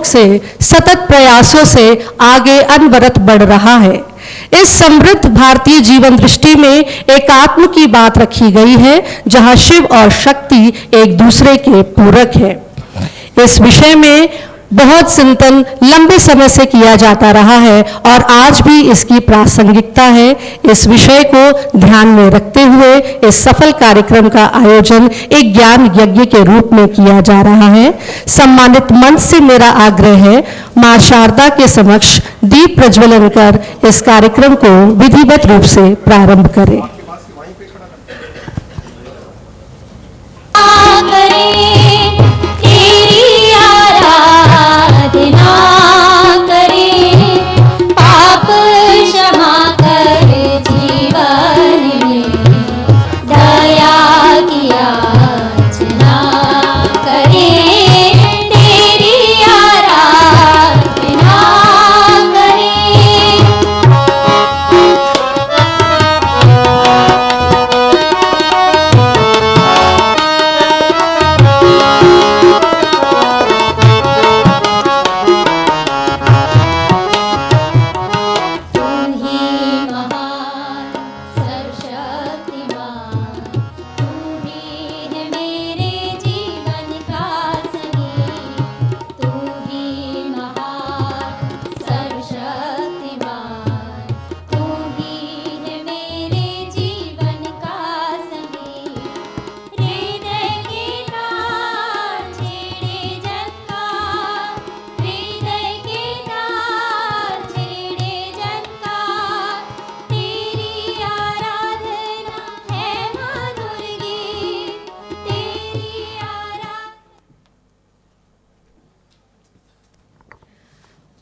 सहयोग से, सतत प्रयासों से आगे अनवरत बढ़ रहा है। इस समृद्ध भारतीय जीवन दृष्टि में एकात्म की बात रखी गई है, जहां शिव और शक्ति एक दूसरे के पूरक है। इस विषय में बहुत चिंतन लंबे समय से किया जाता रहा है और आज भी इसकी प्रासंगिकता है। इस विषय को ध्यान में रखते हुए इस सफल कार्यक्रम का आयोजन एक ज्ञान यज्ञ के रूप में किया जा रहा है। सम्मानित मंच से मेरा आग्रह है, मां शारदा के समक्ष दीप प्रज्वलन कर इस कार्यक्रम को विधिवत रूप से प्रारंभ करें।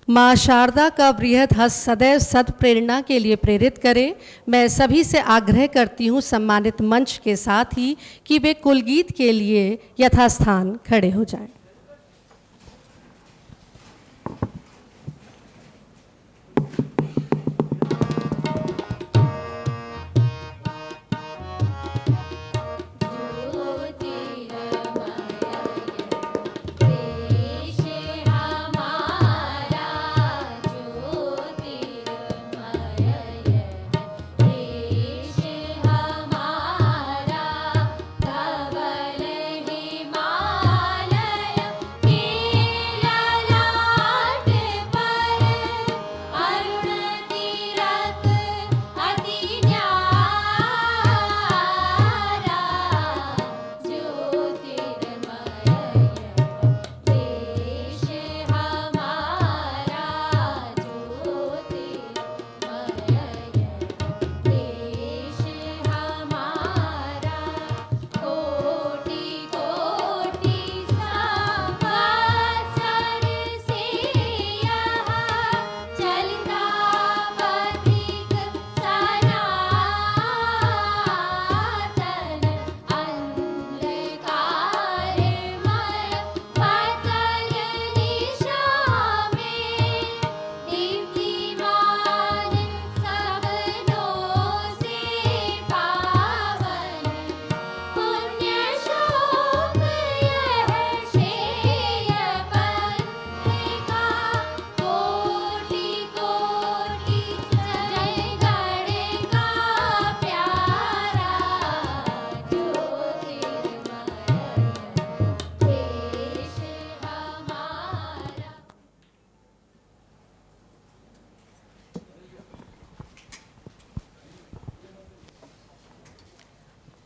माँ शारदा का बृहद हस्त सदैव सद प्रेरणा के लिए प्रेरित करे। मैं सभी से आग्रह करती हूँ, सम्मानित मंच के साथ ही, कि वे कुलगीत के लिए यथास्थान खड़े हो जाएं।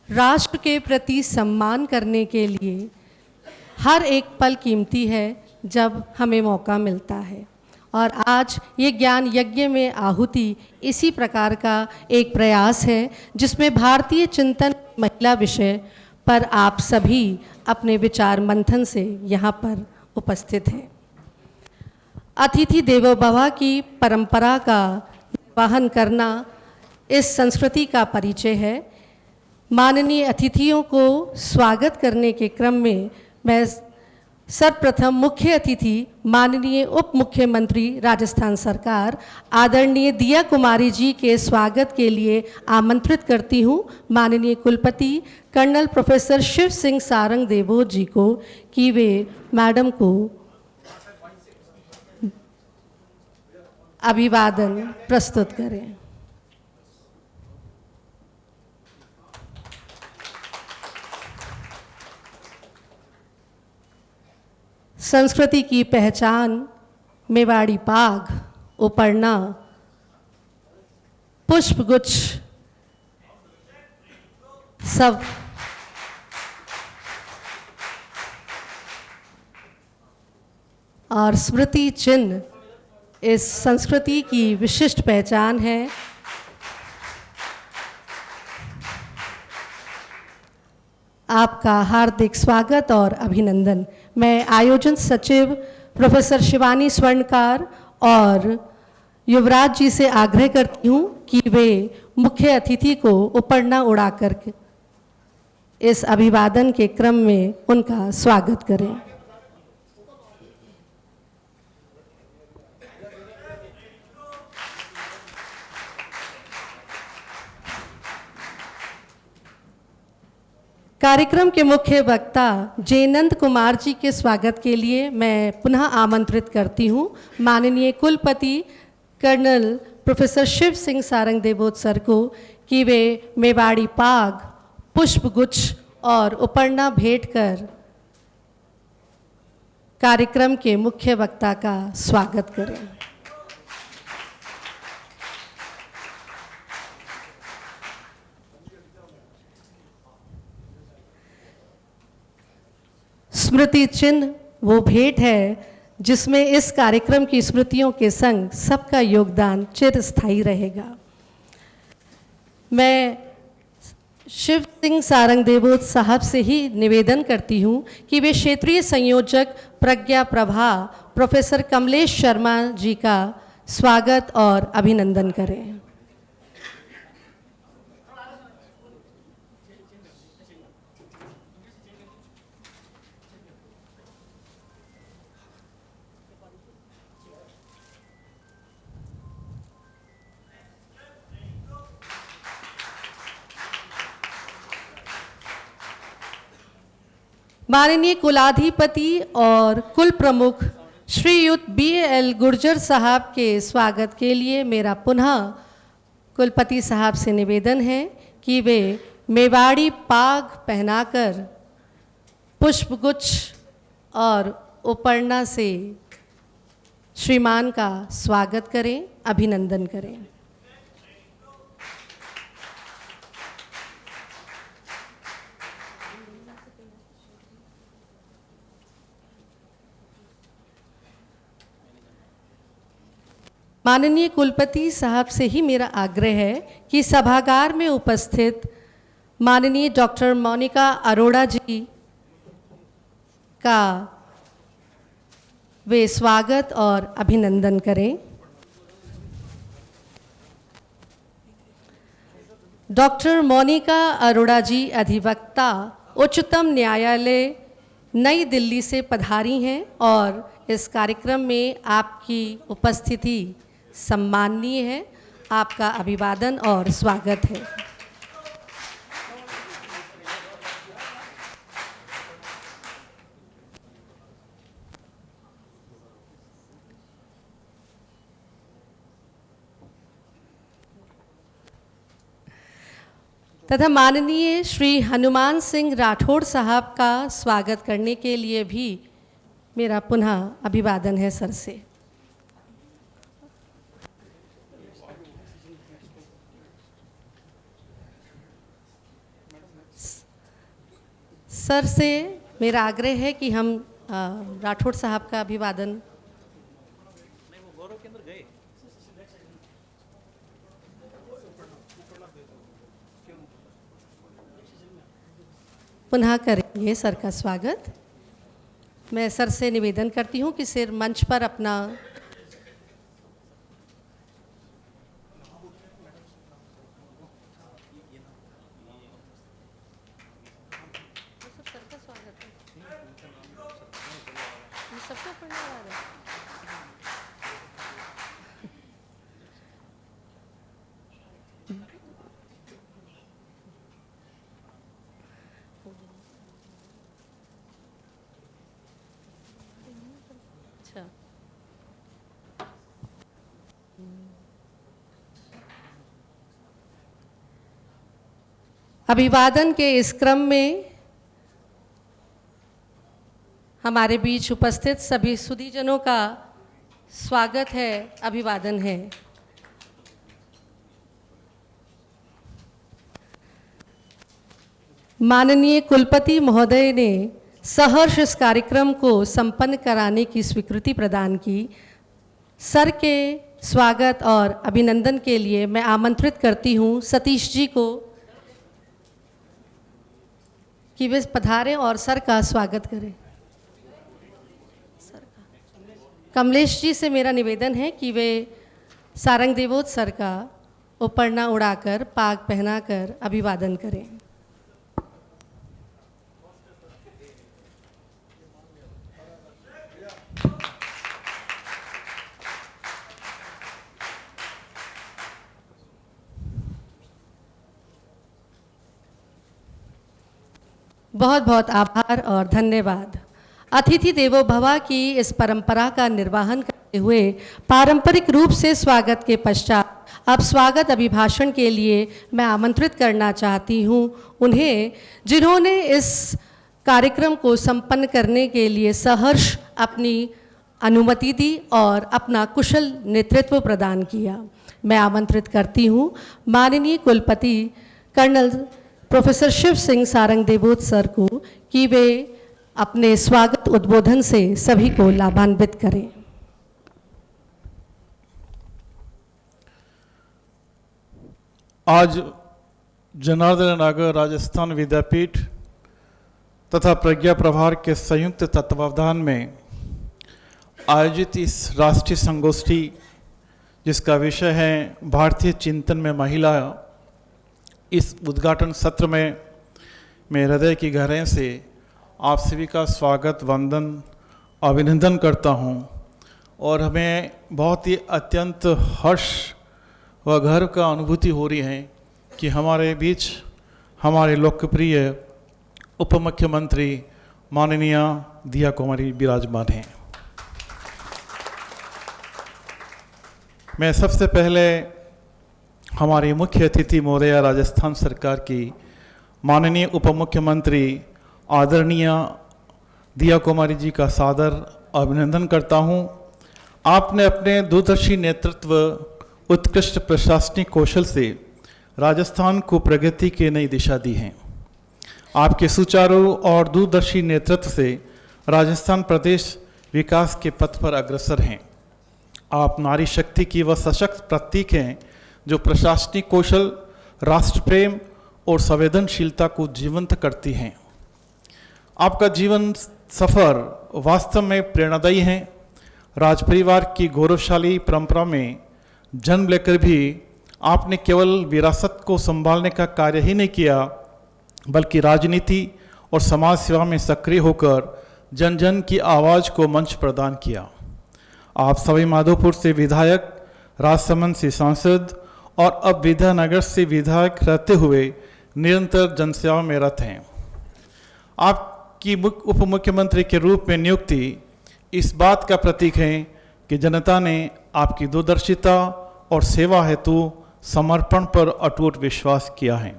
राष्ट्र के प्रति सम्मान करने के लिए हर एक पल कीमती है जब हमें मौका मिलता है, और आज ये ज्ञान यज्ञ में आहुति इसी प्रकार का एक प्रयास है जिसमें भारतीय चिंतन महिला विषय पर आप सभी अपने विचार मंथन से यहाँ पर उपस्थित हैं। अतिथि देवो भव की परंपरा का निर्वहन करना इस संस्कृति का परिचय है। माननीय अतिथियों को स्वागत करने के क्रम में मैं सर्वप्रथम मुख्य अतिथि माननीय उप मुख्यमंत्री राजस्थान सरकार आदरणीय दिया कुमारी जी के स्वागत के लिए आमंत्रित करती हूँ माननीय कुलपति कर्नल प्रोफेसर शिव सिंह सारंग देवोत जी को, कि वे मैडम को अभिवादन प्रस्तुत करें। संस्कृति की पहचान मेवाड़ी पाग, उपरना, पुष्पगुच्छ सब और स्मृति चिन्ह इस संस्कृति की विशिष्ट पहचान है। आपका हार्दिक स्वागत और अभिनंदन। मैं आयोजन सचिव प्रोफेसर शिवानी स्वर्णकार और युवराज जी से आग्रह करती हूँ कि वे मुख्य अतिथि को उपरना उड़ाकर इस अभिवादन के क्रम में उनका स्वागत करें। कार्यक्रम के मुख्य वक्ता जयनंद कुमार जी के स्वागत के लिए मैं पुनः आमंत्रित करती हूँ माननीय कुलपति colonel professor Shiv Singh Sarang Devot sir को कि वे मेवाड़ी पाग, पुष्पगुच्छ और उपरना भेंट कर कार्यक्रम के मुख्य वक्ता का स्वागत करें। स्मृति चिन्ह वो भेंट है जिसमें इस कार्यक्रम की स्मृतियों के संग सबका योगदान चिरस्थायी रहेगा। मैं शिव सिंह सारंग देवोत साहब से ही निवेदन करती हूँ कि वे क्षेत्रीय संयोजक प्रज्ञा प्रभा प्रोफेसर कमलेश शर्मा जी का स्वागत और अभिनंदन करें। माननीय कुलाधिपति और कुल प्रमुख श्रीयुत BL गुर्जर साहब के स्वागत के लिए मेरा पुनः कुलपति साहब से निवेदन है कि वे मेवाड़ी पाग पहनाकर पुष्पगुच्छ और उपरना से श्रीमान का स्वागत करें, अभिनंदन करें। माननीय कुलपति साहब से ही मेरा आग्रह है कि सभागार में उपस्थित माननीय डॉक्टर मोनिका अरोड़ा जी का वे स्वागत और अभिनंदन करें। डॉक्टर मोनिका अरोड़ा जी अधिवक्ता उच्चतम न्यायालय नई दिल्ली से पधारी हैं और इस कार्यक्रम में आपकी उपस्थिति सम्माननीय है। आपका अभिवादन और स्वागत है। तथा माननीय श्री हनुमान सिंह राठौड़ साहब का स्वागत करने के लिए भी मेरा पुनः अभिवादन है सर से। सर से मेरा आग्रह है कि हम राठौड़ साहब का अभिवादन पुनः करेंगे। सर का स्वागत। मैं सर से निवेदन करती हूँ कि सिर मंच पर अपना अभिवादन के इस क्रम में हमारे बीच उपस्थित सभी सुधीजनों का स्वागत है, अभिवादन है। माननीय कुलपति महोदय ने सहर्ष इस कार्यक्रम को संपन्न कराने की स्वीकृति प्रदान की। सर के स्वागत और अभिनंदन के लिए मैं आमंत्रित करती हूँ सतीश जी को कि वे पधारें और सर का स्वागत करें। कमलेश जी से मेरा निवेदन है कि वे सारंग देवोत सर का उपरना उड़ाकर पाग पहनाकर अभिवादन करें। बहुत बहुत आभार और धन्यवाद। अतिथि देवो भव की इस परंपरा का निर्वहन करते हुए पारंपरिक रूप से स्वागत के पश्चात अब स्वागत अभिभाषण के लिए मैं आमंत्रित करना चाहती हूँ उन्हें, जिन्होंने इस कार्यक्रम को संपन्न करने के लिए सहर्ष अपनी अनुमति दी और अपना कुशल नेतृत्व प्रदान किया। मैं आमंत्रित करती हूँ माननीय कुलपति colonel professor Shiv Singh Sarang Devot sir को कि वे अपने स्वागत उद्बोधन से सभी को लाभान्वित करें। आज जनार्दन नगर राजस्थान विद्यापीठ तथा प्रज्ञा प्रभार के संयुक्त तत्वावधान में आयोजित इस राष्ट्रीय संगोष्ठी, जिसका विषय है भारतीय चिंतन में महिला, इस उद्घाटन सत्र में मैं हृदय की गहराई से आप सभी का स्वागत, वंदन, अभिनंदन करता हूं और हमें बहुत ही अत्यंत हर्ष व गर्व का अनुभूति हो रही है कि हमारे बीच हमारे लोकप्रिय उप मुख्यमंत्री माननीय दिया कुमारी विराजमान हैं। मैं सबसे पहले हमारी मुख्य अतिथि महोदया राजस्थान सरकार की माननीय उप मुख्यमंत्री आदरणीय दिया कुमारी जी का सादर अभिनंदन करता हूं। आपने अपने दूरदर्शी नेतृत्व, उत्कृष्ट प्रशासनिक कौशल से राजस्थान को प्रगति की नई दिशा दी है। आपके सुचारू और दूरदर्शी नेतृत्व से राजस्थान प्रदेश विकास के पथ पर अग्रसर हैं। आप नारी शक्ति की वह सशक्त प्रतीक हैं जो प्रशासनिक कौशल, राष्ट्र प्रेम और संवेदनशीलता को जीवंत करती हैं। आपका जीवन सफर वास्तव में प्रेरणादायी है। राज परिवार की गौरवशाली परंपरा में जन्म लेकर भी आपने केवल विरासत को संभालने का कार्य ही नहीं किया, बल्कि राजनीति और समाज सेवा में सक्रिय होकर जन जन की आवाज़ को मंच प्रदान किया। आप सवाई माधोपुर से विधायक, राजसमंद से सांसद और अब विद्यानगर से विधायक रहते हुए निरंतर जनसेवा में रत हैं। आपकी उप मुख्यमंत्री के रूप में नियुक्ति इस बात का प्रतीक है कि जनता ने आपकी दूरदर्शिता और सेवा हेतु समर्पण पर अटूट विश्वास किया है।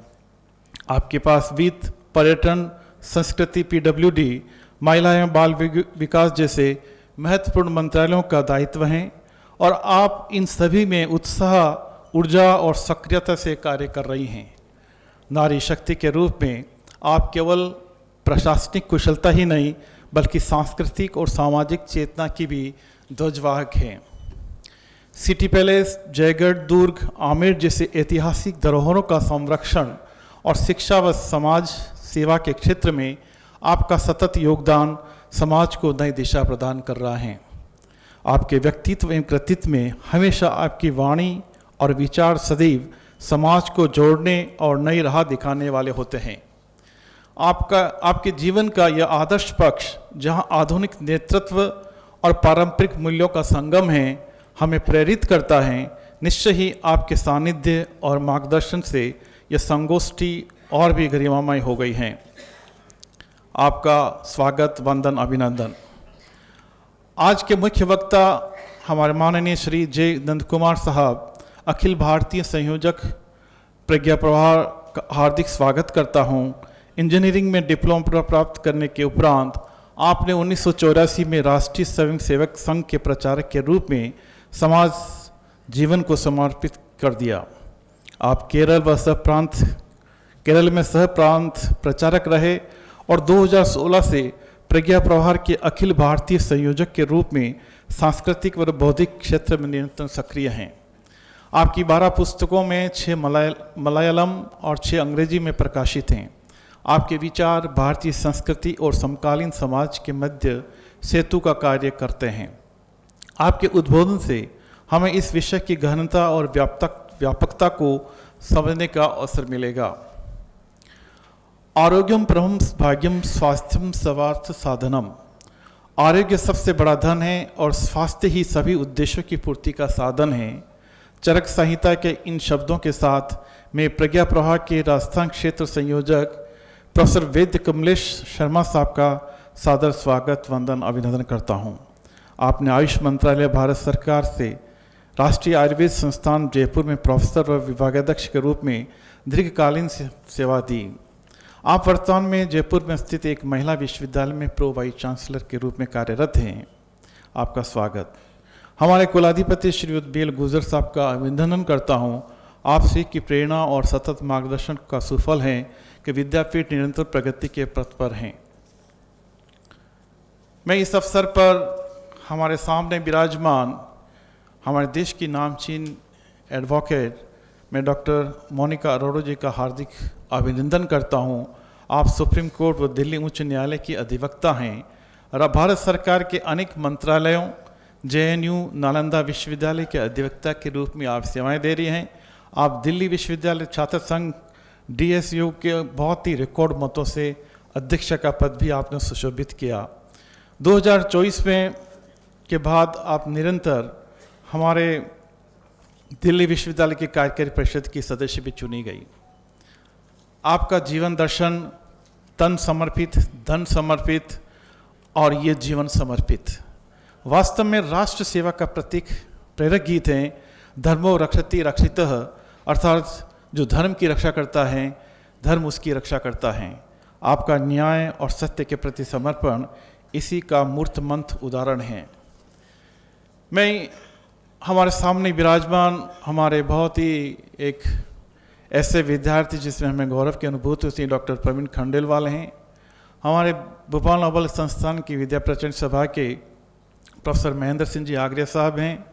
आपके पास वित्त, पर्यटन, संस्कृति, पीडब्ल्यूडी, महिला एवं बाल विकास जैसे महत्वपूर्ण मंत्रालयों का दायित्व है और आप इन सभी में उत्साह, ऊर्जा और सक्रियता से कार्य कर रही हैं। नारी शक्ति के रूप में आप केवल प्रशासनिक कुशलता ही नहीं, बल्कि सांस्कृतिक और सामाजिक चेतना की भी ध्वजवाहक हैं। सिटी पैलेस, जयगढ़, दुर्ग, आमेर जैसे ऐतिहासिक धरोहरों का संरक्षण और शिक्षा व समाज सेवा के क्षेत्र में आपका सतत योगदान समाज को नई दिशा प्रदान कर रहा है। आपके व्यक्तित्व एवं कृतित्व में हमेशा आपकी वाणी और विचार सदैव समाज को जोड़ने और नई राह दिखाने वाले होते हैं। आपके जीवन का यह आदर्श पक्ष, जहां आधुनिक नेतृत्व और पारंपरिक मूल्यों का संगम है, हमें प्रेरित करता है। निश्चय ही आपके सानिध्य और मार्गदर्शन से यह संगोष्ठी और भी गरिमामय हो गई है। आपका स्वागत, वंदन, अभिनंदन। आज के मुख्य वक्ता हमारे माननीय श्री जे नंद कुमार साहब, अखिल भारतीय संयोजक प्रज्ञा प्रभार हार्दिक स्वागत करता हूं। इंजीनियरिंग में डिप्लोमा प्राप्त करने के उपरांत आपने 1984 में राष्ट्रीय स्वयंसेवक संघ के प्रचारक के रूप में समाज जीवन को समर्पित कर दिया। आप केरल में सह प्रांत प्रचारक रहे और 2016 से प्रज्ञा प्रहार के अखिल भारतीय संयोजक के रूप में सांस्कृतिक व बौद्धिक क्षेत्र में निरंतर सक्रिय हैं। आपकी 12 पुस्तकों में 6 मलयालम और 6 अंग्रेजी में प्रकाशित हैं। आपके विचार भारतीय संस्कृति और समकालीन समाज के मध्य सेतु का कार्य करते हैं। आपके उद्बोधन से हमें इस विषय की गहनता और व्यापकता को समझने का अवसर मिलेगा। आरोग्यम परमं भाग्यम स्वास्थ्यम सर्वार्थ साधनम। आरोग्य सबसे बड़ा धन है और स्वास्थ्य ही सभी उद्देश्यों की पूर्ति का साधन है। चरक संहिता के इन शब्दों के साथ मैं प्रज्ञा प्रहार के राजस्थान क्षेत्र संयोजक प्रोफेसर वैद्य कमलेश शर्मा साहब का सादर स्वागत वंदन अभिनंदन करता हूं। आपने आयुष मंत्रालय भारत सरकार से राष्ट्रीय आयुर्वेद संस्थान जयपुर में प्रोफेसर व विभागाध्यक्ष के रूप में दीर्घकालीन सेवा दी। आप वर्तमान में जयपुर में स्थित एक महिला विश्वविद्यालय में प्रो वाइस चांसलर के रूप में कार्यरत हैं। आपका स्वागत। हमारे कुलाधिपति श्री बेल गुजर साहब का अभिनंदन करता हूं। आप श्री की प्रेरणा और सतत मार्गदर्शन का सुफल है कि विद्यापीठ निरंतर प्रगति के पथ पर हैं। मैं इस अवसर पर हमारे सामने विराजमान हमारे देश की नामचीन एडवोकेट मैं डॉक्टर मोनिका अरोड़ा जी का हार्दिक अभिनंदन करता हूं। आप सुप्रीम कोर्ट व दिल्ली उच्च न्यायालय की अधिवक्ता हैं और भारत सरकार के अनेक मंत्रालयों JNU नालंदा विश्वविद्यालय के अधिवक्ता के रूप में आप सेवाएं दे रही हैं। आप दिल्ली विश्वविद्यालय छात्र संघ DSU के बहुत ही रिकॉर्ड मतों से अध्यक्ष का पद भी आपने सुशोभित किया। 2024 में के बाद आप निरंतर हमारे दिल्ली विश्वविद्यालय की कार्यकारी परिषद की सदस्य भी चुनी गई। आपका जीवन दर्शन तन समर्पित, धन समर्पित और ये जीवन समर्पित वास्तव में राष्ट्र सेवा का प्रतीक प्रेरक गीत है। धर्मो रक्षति रक्षितः, अर्थात जो धर्म की रक्षा करता है धर्म उसकी रक्षा करता है। आपका न्याय और सत्य के प्रति समर्पण इसी का मूर्तमंत उदाहरण है। मैं हमारे सामने विराजमान हमारे बहुत ही एक ऐसे विद्यार्थी जिसमें हमें गौरव की अनुभूति होती है, डॉक्टर प्रवीण खंडेलवाल हैं। हमारे भोपाल नोबल संस्थान की विद्या प्रचंड सभा के प्रोफेसर महेंद्र सिंह जी आगरे साहब हैं।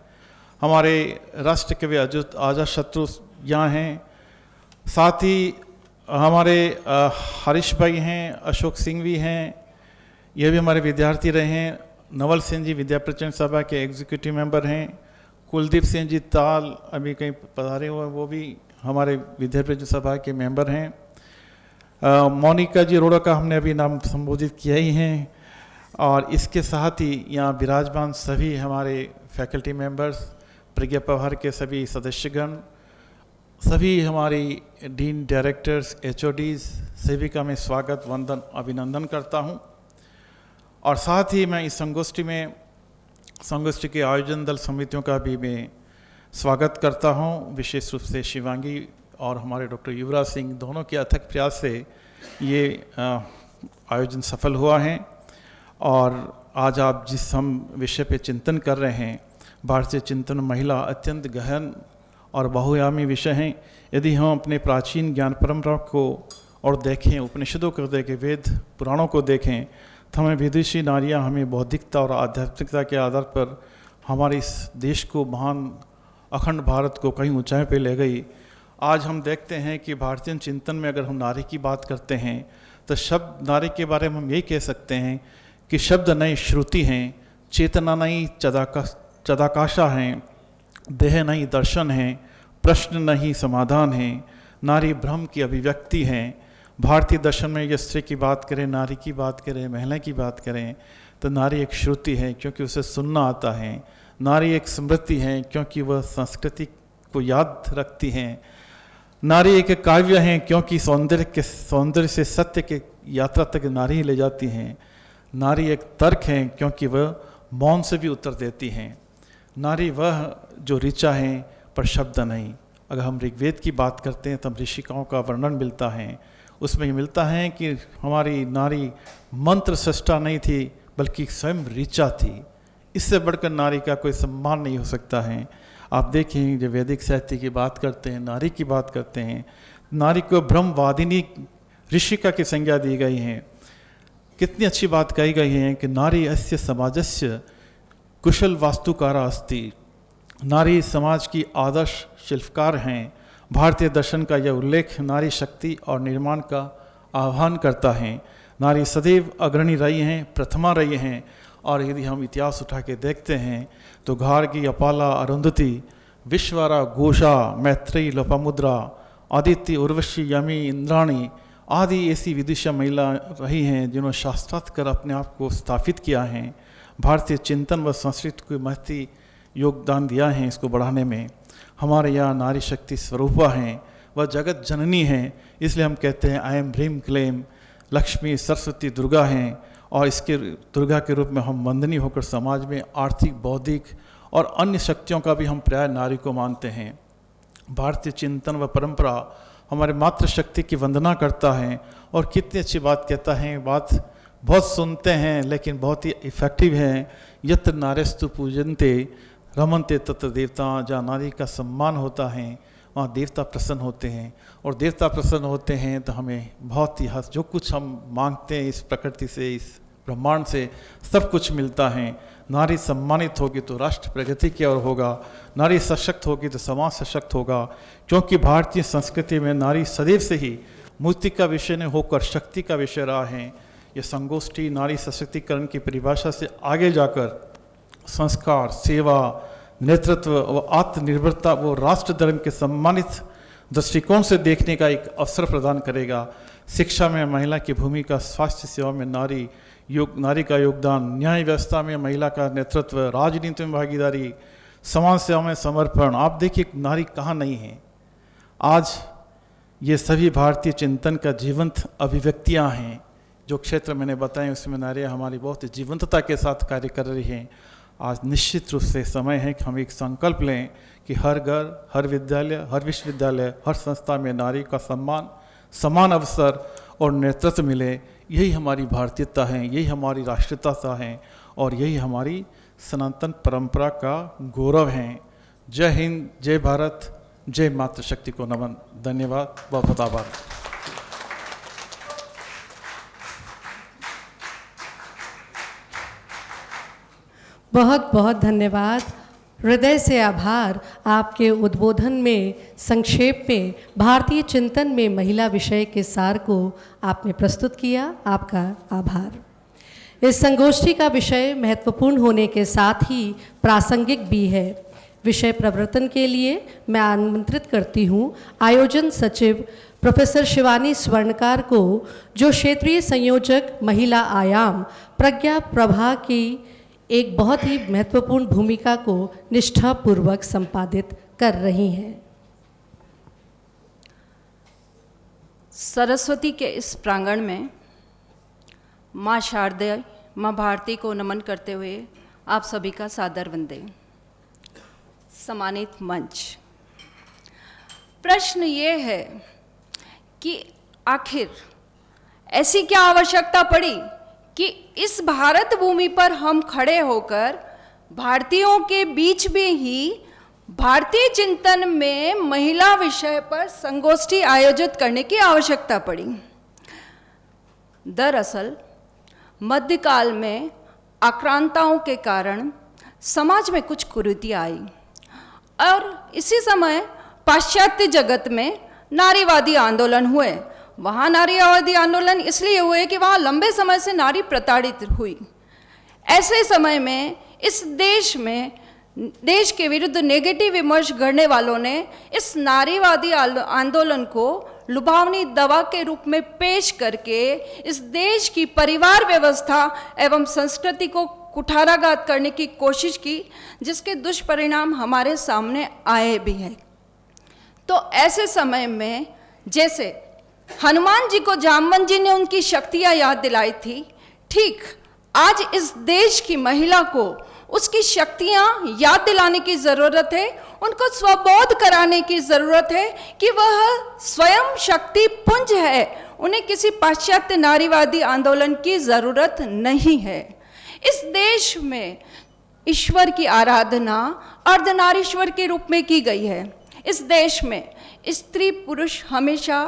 हमारे राष्ट्र कवि आजाद शत्रु यहाँ हैं। साथ ही हमारे हरीश भाई हैं, अशोक सिंह भी हैं, ये भी हमारे विद्यार्थी रहे हैं। नवल सिंह जी विद्या प्रचंड सभा के एग्जीक्यूटिव मेंबर हैं। कुलदीप सिंह जी ताल अभी कहीं पधारे हुए, वो भी हमारे विद्या प्रचंड सभा के मेंबर हैं। मोनिका जी अरोड़ा का हमने अभी नाम संबोधित किया ही हैं। और इसके साथ ही यहाँ विराजमान सभी हमारे फैकल्टी मेंबर्स, प्रज्ञा प्रहार के सभी सदस्यगण, सभी हमारी डीन डायरेक्टर्स, HODs, सभी का मैं स्वागत वंदन अभिनंदन करता हूँ। और साथ ही मैं इस संगोष्ठी के आयोजन दल समितियों का भी मैं स्वागत करता हूँ। विशेष रूप से शिवांगी और हमारे डॉक्टर युवराज सिंह दोनों के अथक प्रयास से ये आयोजन सफल हुआ है। और आज आप जिस हम विषय पे चिंतन कर रहे हैं, भारतीय चिंतन महिला, अत्यंत गहन और बहुआयामी विषय हैं। यदि हम अपने प्राचीन ज्ञान परंपरा को और देखें, उपनिषदों को देखें, वेद पुराणों को देखें, तो हमें विदेशी नारियां हमें बौद्धिकता और आध्यात्मिकता के आधार पर हमारे इस देश को, महान अखंड भारत को कहीं ऊंचाई पे ले गई। आज हम देखते हैं कि भारतीय चिंतन में अगर हम नारी की बात करते हैं तो शब्द नारी के बारे में हम यही कह सकते हैं कि शब्द नई श्रुति हैं, चेतना नई चदाकाशा हैं, देह नई दर्शन हैं, प्रश्न नहीं समाधान है, नारी ब्रह्म की अभिव्यक्ति है। भारतीय दर्शन में यह स्त्री की बात करें, नारी की बात करें, महिला की बात करें तो नारी एक श्रुति है क्योंकि उसे सुनना आता है। नारी एक स्मृति है क्योंकि वह संस्कृति को याद रखती हैं। नारी एक काव्य है क्योंकि सौंदर्य से सत्य के यात्रा तक नारी ले जाती हैं। नारी एक तर्क है क्योंकि वह मौन से भी उत्तर देती हैं। नारी वह जो ऋचा है पर शब्द नहीं, अगर हम ऋग्वेद की बात करते हैं तब ऋषिकाओं का वर्णन मिलता है, उसमें ये मिलता है कि हमारी नारी मंत्र सृष्टा नहीं थी बल्कि स्वयं ऋचा थी। इससे बढ़कर नारी का कोई सम्मान नहीं हो सकता है। आप देखें जब वैदिक साहित्य की बात करते हैं, नारी की बात करते हैं, नारी को ब्रह्मवादिनी ऋषिका की संज्ञा दी गई है। कितनी अच्छी बात कही गई है कि नारी अस्य समाजस्य कुशल वास्तुकारा अस्ति। नारी समाज की आदर्श शिल्पकार हैं। भारतीय दर्शन का यह उल्लेख नारी शक्ति और निर्माण का आह्वान करता है। नारी सदैव अग्रणी रही हैं, प्रथमा रही हैं। और यदि हम इतिहास उठा के देखते हैं तो गार्गी, अपाला, अरुंधति, विश्वरा, घोषा, मैत्रेयी, लोपामुद्रा, आदित्य, उर्वशी, यमी, इंद्राणी आदि ऐसी विदिशा महिला रही हैं जिन्होंने शास्त्रार्थ कर अपने आप को स्थापित किया है। भारतीय चिंतन व संस्कृति को महती योगदान दिया है। इसको बढ़ाने में हमारे यहाँ नारी शक्ति स्वरूपा हैं, वह जगत जननी हैं। इसलिए हम कहते हैं I am hreem claim, Lakshmi, Saraswati, Durga हैं। और इसके दुर्गा के रूप में हम वंदनीय होकर समाज में आर्थिक, बौद्धिक और अन्य शक्तियों का भी हम प्राय नारी को मानते हैं। भारतीय चिंतन व परंपरा हमारे मातृशक्ति की वंदना करता है। और कितनी अच्छी बात कहता है, बात बहुत सुनते हैं लेकिन बहुत ही इफेक्टिव है। यत्र नारेस्तु पूजनते रमनते तत्र देवता। जहाँ नारी का सम्मान होता है वहाँ देवता प्रसन्न होते हैं। और देवता प्रसन्न होते हैं तो हमें बहुत ही जो कुछ हम मांगते हैं इस प्रकृति से, इस ब्रह्मांड से, सब कुछ मिलता है। नारी सम्मानित होगी तो राष्ट्र प्रगति की ओर होगा, नारी सशक्त होगी तो समाज सशक्त होगा। क्योंकि भारतीय संस्कृति में नारी सदैव से ही मूर्ति का विषय नहीं होकर शक्ति का विषय रहा है। ये संगोष्ठी नारी सशक्तिकरण की परिभाषा से आगे जाकर संस्कार, सेवा, नेतृत्व व आत्मनिर्भरता व राष्ट्र धर्म के सम्मानित दृष्टिकोण से देखने का एक अवसर प्रदान करेगा। शिक्षा में महिला की भूमिका, स्वास्थ्य सेवा में नारी का योगदान, न्याय व्यवस्था में महिला का नेतृत्व, राजनीति में भागीदारी, समाज सेवा में समर्पण। आप देखिए नारी कहाँ नहीं है आज। ये सभी भारतीय चिंतन का जीवंत अभिव्यक्तियाँ हैं। जो क्षेत्र मैंने बताए उसमें नारियाँ हमारी बहुत जीवंतता के साथ कार्य कर रही हैं। आज निश्चित रूप से समय है कि हम एक संकल्प लें कि हर घर, हर विद्यालय, हर विश्वविद्यालय, हर संस्था में नारी का सम्मान, समान अवसर और नेतृत्व मिले। यही हमारी भारतीयता है, यही हमारी राष्ट्रीयता है और यही हमारी सनातन परंपरा का गौरव है। जय हिंद, जय भारत, जय मातृशक्ति को नमन। धन्यवाद, बहुत आभार। बहुत बहुत धन्यवाद, हृदय से आभार। आपके उद्बोधन में संक्षेप में भारतीय चिंतन में महिला विषय के सार को आपने प्रस्तुत किया, आपका आभार। इस संगोष्ठी का विषय महत्वपूर्ण होने के साथ ही प्रासंगिक भी है। विषय प्रवर्तन के लिए मैं आमंत्रित करती हूँ आयोजन सचिव प्रोफेसर शिवानी स्वर्णकार को, जो क्षेत्रीय संयोजक महिला आयाम प्रज्ञा प्रभा की एक बहुत ही महत्वपूर्ण भूमिका को निष्ठापूर्वक संपादित कर रही हैं। सरस्वती के इस प्रांगण में माँ शारदे, माँ भारती को नमन करते हुए आप सभी का सादर वंदे। सम्मानित मंच, प्रश्न ये है कि आखिर ऐसी क्या आवश्यकता पड़ी कि इस भारत भूमि पर हम खड़े होकर भारतीयों के बीच में ही भारतीय चिंतन में महिला विषय पर संगोष्ठी आयोजित करने की आवश्यकता पड़ी। दरअसल मध्यकाल में आक्रांताओं के कारण समाज में कुछ कुरीतियां आई और इसी समय पाश्चात्य जगत में नारीवादी आंदोलन हुए। वहाँ नारीवादी आंदोलन इसलिए हुए कि वहाँ लंबे समय से नारी प्रताड़ित हुई। ऐसे समय में इस देश में देश के विरुद्ध नेगेटिव विमर्श करने वालों ने इस नारीवादी आंदोलन को लुभावनी दवा के रूप में पेश करके इस देश की परिवार व्यवस्था एवं संस्कृति को कुठाराघात करने की कोशिश की, जिसके दुष्परिणाम हमारे सामने आए भी हैं। तो ऐसे समय में जैसे हनुमान जी को जामवंत जी ने उनकी शक्तियां याद दिलाई थी, ठीक आज इस देश की महिला को उसकी शक्तियाँ याद दिलाने की ज़रूरत है, उनको स्वबोध कराने की ज़रूरत है कि वह स्वयं शक्ति पुंज है, उन्हें किसी पाश्चात्य नारीवादी आंदोलन की ज़रूरत नहीं है। इस देश में ईश्वर की आराधना अर्धनारीश्वर के रूप में की गई है। इस देश में स्त्री पुरुष हमेशा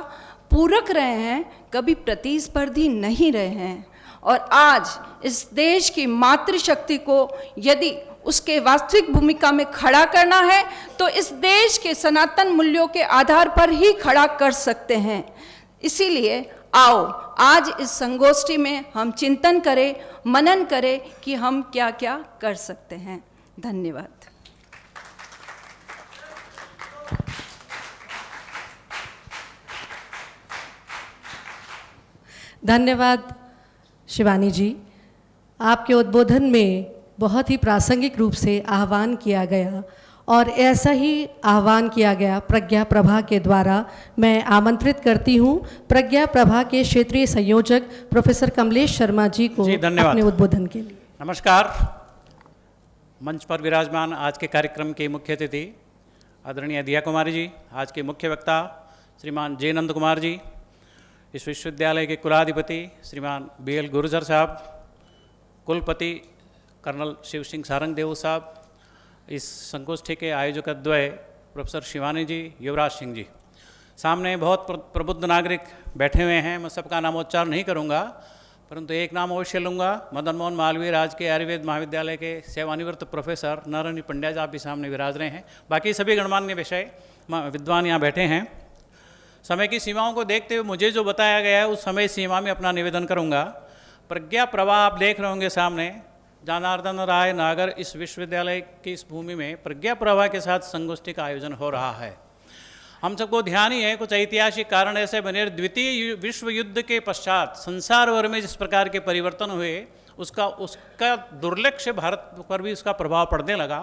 पूरक रहे हैं, कभी प्रतिस्पर्धी नहीं रहे हैं। और आज इस देश की मातृशक्ति को यदि उसके वास्तविक भूमिका में खड़ा करना है तो इस देश के सनातन मूल्यों के आधार पर ही खड़ा कर सकते हैं। इसीलिए आओ आज इस संगोष्ठी में हम चिंतन करें, मनन करें कि हम क्या क्या कर सकते हैं। धन्यवाद। धन्यवाद शिवानी जी। आपके उद्बोधन में बहुत ही प्रासंगिक रूप से आह्वान किया गया और ऐसा ही आह्वान किया गया प्रज्ञा प्रभा के द्वारा। मैं आमंत्रित करती हूँ प्रज्ञा प्रभा के क्षेत्रीय संयोजक प्रोफेसर कमलेश शर्मा जी को अपने उद्बोधन के लिए। नमस्कार। मंच पर विराजमान आज के कार्यक्रम के मुख्य अतिथि आदरणीय दिया कुमारी जी, आज के मुख्य वक्ता श्रीमान जे नंद कुमार जी, इस विश्वविद्यालय के कुलाधिपति श्रीमान BL गुर्जर साहब, कुलपति कर्नल शिव सिंह सारंगदेव साहब, इस संगोष्ठी के आयोजक द्वय प्रोफेसर शिवानी जी, युवराज सिंह जी, सामने बहुत प्रबुद्ध नागरिक बैठे हुए हैं। मैं सबका नामोच्चार नहीं करूंगा, परंतु एक नाम अवश्य लूँगा। मदन मोहन मालवीय राजकीय आयुर्वेद महाविद्यालय के सेवानिवृत्त प्रोफेसर नारायणी पंड्या जी आप भी सामने विराज रहे हैं। बाकी सभी गणमान्य विषय विद्वान यहाँ बैठे हैं। समय की सीमाओं को देखते हुए मुझे जो बताया गया है उस समय सीमा में अपना निवेदन करूंगा। प्रज्ञा प्रवाह आप देख रहे होंगे सामने, जनार्दन राय नागर इस विश्वविद्यालय की इस भूमि में प्रज्ञा प्रवाह के साथ संगोष्ठी का आयोजन हो रहा है। हम सबको ध्यान ही है, कुछ ऐतिहासिक कारण ऐसे बने, द्वितीय विश्व युद्ध के पश्चात संसार भर में जिस प्रकार के परिवर्तन हुए उसका दुर्लक्ष्य भारत पर भी उसका प्रभाव पड़ने लगा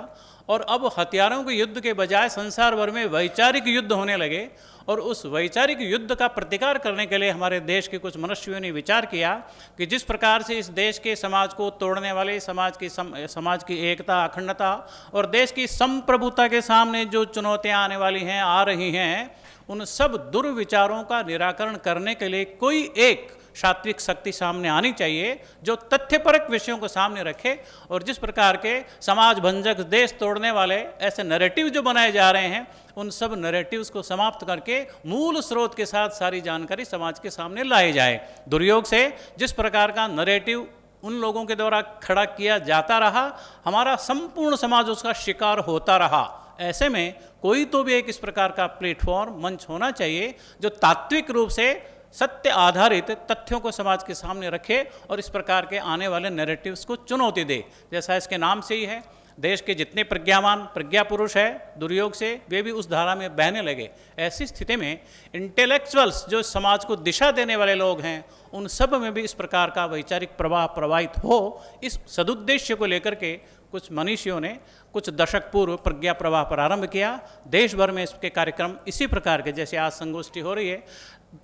और अब हथियारों के युद्ध के बजाय संसार भर में वैचारिक युद्ध होने लगे। और उस वैचारिक युद्ध का प्रतिकार करने के लिए हमारे देश के कुछ मनुष्यों ने विचार किया कि जिस प्रकार से इस देश के समाज को तोड़ने वाले समाज की एकता, अखंडता और देश की संप्रभुता के सामने जो चुनौतियां आने वाली हैं, आ रही हैं, उन सब दुर्विचारों का निराकरण करने के लिए कोई एक सात्विक शक्ति सामने आनी चाहिए जो तथ्यपरक विषयों को सामने रखे। और जिस प्रकार के समाज भंजक, देश तोड़ने वाले ऐसे नैरेटिव जो बनाए जा रहे हैं, उन सब नैरेटिव्स को समाप्त करके मूल स्रोत के साथ सारी जानकारी समाज के सामने लाई जाए। दुर्योग से जिस प्रकार का नैरेटिव उन लोगों के द्वारा खड़ा किया जाता रहा, हमारा संपूर्ण समाज उसका शिकार होता रहा। ऐसे में कोई तो भी एक इस प्रकार का प्लेटफॉर्म, मंच होना चाहिए जो तात्विक रूप से सत्य आधारित तथ्यों को समाज के सामने रखे और इस प्रकार के आने वाले नैरेटिव्स को चुनौती दे। जैसा इसके नाम से ही है, देश के जितने प्रज्ञावान प्रज्ञा पुरुष है, दुर्योग से वे भी उस धारा में बहने लगे। ऐसी स्थिति में इंटेलेक्चुअल्स जो समाज को दिशा देने वाले लोग हैं, उन सब में भी इस प्रकार का वैचारिक प्रवाह प्रवाहित हो, इस सदुद्देश्य को लेकर के कुछ मनीषियों ने कुछ दशक पूर्व प्रज्ञा प्रवाह प्रारंभ किया। देश भर में इसके कार्यक्रम इसी प्रकार के, जैसे आज संगोष्ठी हो रही है,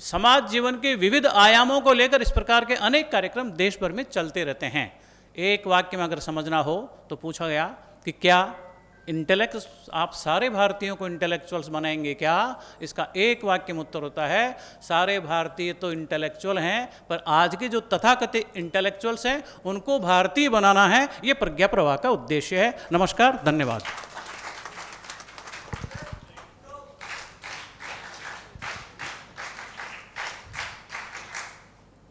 समाज जीवन के विविध आयामों को लेकर इस प्रकार के अनेक कार्यक्रम देश भर में चलते रहते हैं। एक वाक्य में अगर समझना हो तो पूछा गया कि क्या इंटेलेक्ट आप सारे भारतीयों को इंटेलेक्चुअल्स बनाएंगे क्या? इसका एक वाक्य में उत्तर होता है, सारे भारतीय तो इंटेलेक्चुअल हैं, पर आज के जो तथाकथित इंटेलेक्चुअल्स हैं उनको भारतीय बनाना है। ये प्रज्ञा प्रवाह का उद्देश्य है। नमस्कार, धन्यवाद।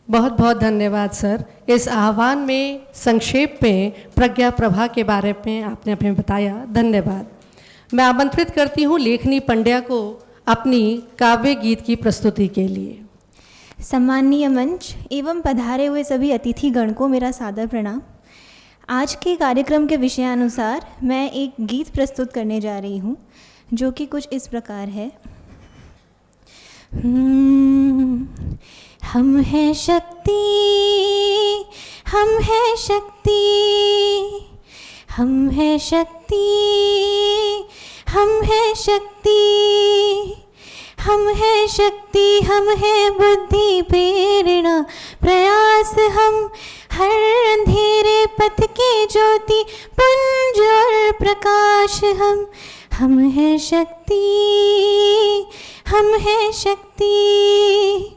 बहुत बहुत धन्यवाद सर। इस आह्वान में संक्षेप में प्रज्ञा प्रभा के बारे में आपने हमें बताया, धन्यवाद। मैं आमंत्रित करती हूँ लेखनी पंड्या को अपनी काव्य गीत की प्रस्तुति के लिए। सम्माननीय मंच एवं पधारे हुए सभी अतिथिगण को मेरा सादर प्रणाम। आज के कार्यक्रम के विषयानुसार मैं एक गीत प्रस्तुत करने जा रही हूँ जो कि कुछ इस प्रकार है। हम हैं शक्ति, हम हैं शक्ति, हम हैं शक्ति, हम हैं शक्ति, हम हैं शक्ति, हम हैं बुद्धि प्रेरणा प्रयास, हर अंधेरे पथ के ज्योति पुंज और प्रकाश हम हैं शक्ति, हम हैं शक्ति।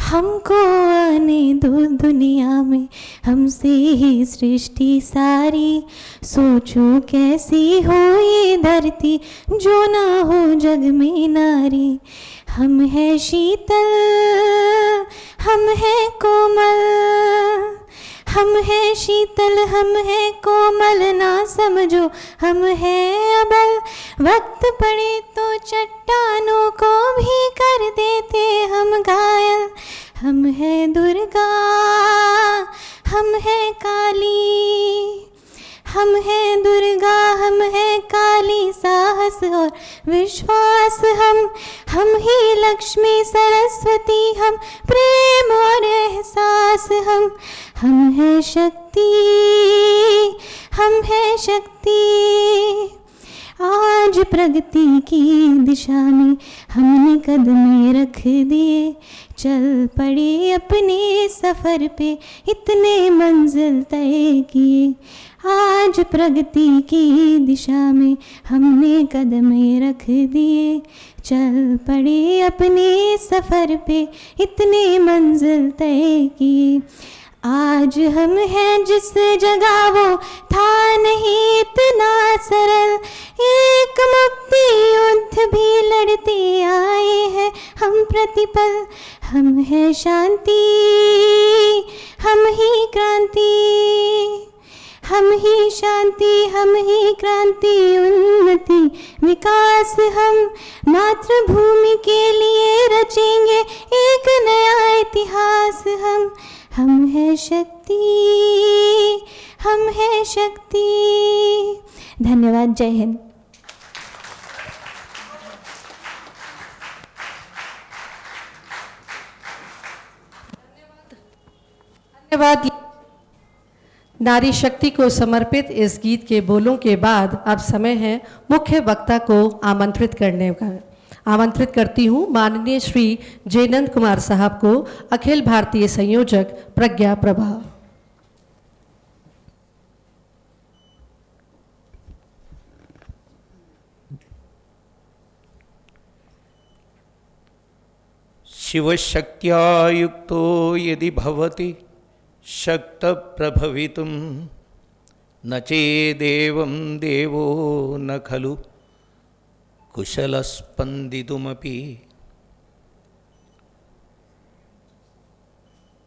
हमको आने दो दुनिया में, हमसे ही सृष्टि सारी। सोचो कैसी हो ये धरती, जो ना हो जग में नारी। हम हैं शीतल, हम हैं कोमल, हम हैं शीतल, हम हैं कोमल, ना समझो हम हैं अबल। वक्त पड़े तो चट्टानों को भी कर देते हम घायल। हम हैं दुर्गा, हम हैं काली, हम हैं दुर्गा, हम हैं काली। साहस और विश्वास हम ही लक्ष्मी सरस्वती, हम प्रेम और एहसास हम हैं शक्ति, हम हैं शक्ति। आज प्रगति की दिशा में हमने कदम रख दिए, चल पड़े अपने सफ़र पे इतने मंजिल तय किए। आज प्रगति की दिशा में हमने कदम रख दिए, चल पड़े अपने सफ़र पे इतने मंजिल तय किए। आज हम हैं जिस जगह वो था नहीं इतना सरल। एक मुक्ति युद्ध भी लड़ते आए हैं हम प्रतिपल। हम हैं शांति, हम ही क्रांति, हम ही शांति, हम ही क्रांति। उन्नति विकास हम मातृभूमि के लिए रचेंगे एक नया इतिहास। हम हैं शक्ति, हम हैं शक्ति। धन्यवाद। जय हिंद। धन्यवाद। नारी शक्ति को समर्पित इस गीत के बोलों के बाद अब समय है मुख्य वक्ता को आमंत्रित करने का। आमंत्रित करती हूँ माननीय श्री जयनंद कुमार साहब को, अखिल भारतीय संयोजक प्रज्ञा प्रभा। शिवशक्त्या युक्तो यदि भवति शक्तप्रभवितुं न चेदेवं देवो न खलु कुशलस्पन्दितुमपि।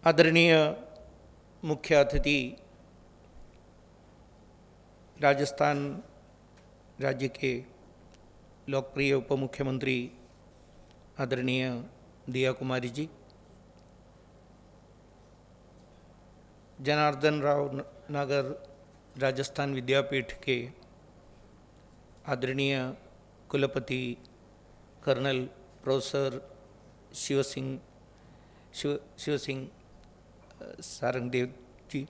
आदरणीय मुख्य अतिथि, राजस्थान राज्य के लोकप्रिय उप मुख्यमंत्री आदरणीय दिया कुमारी जी, जनार्दन राव नगर राजस्थान विद्यापीठ के आदरणीय कुलपति कर्नल प्रोफेसर शिव सिंह सारंगदेव जी,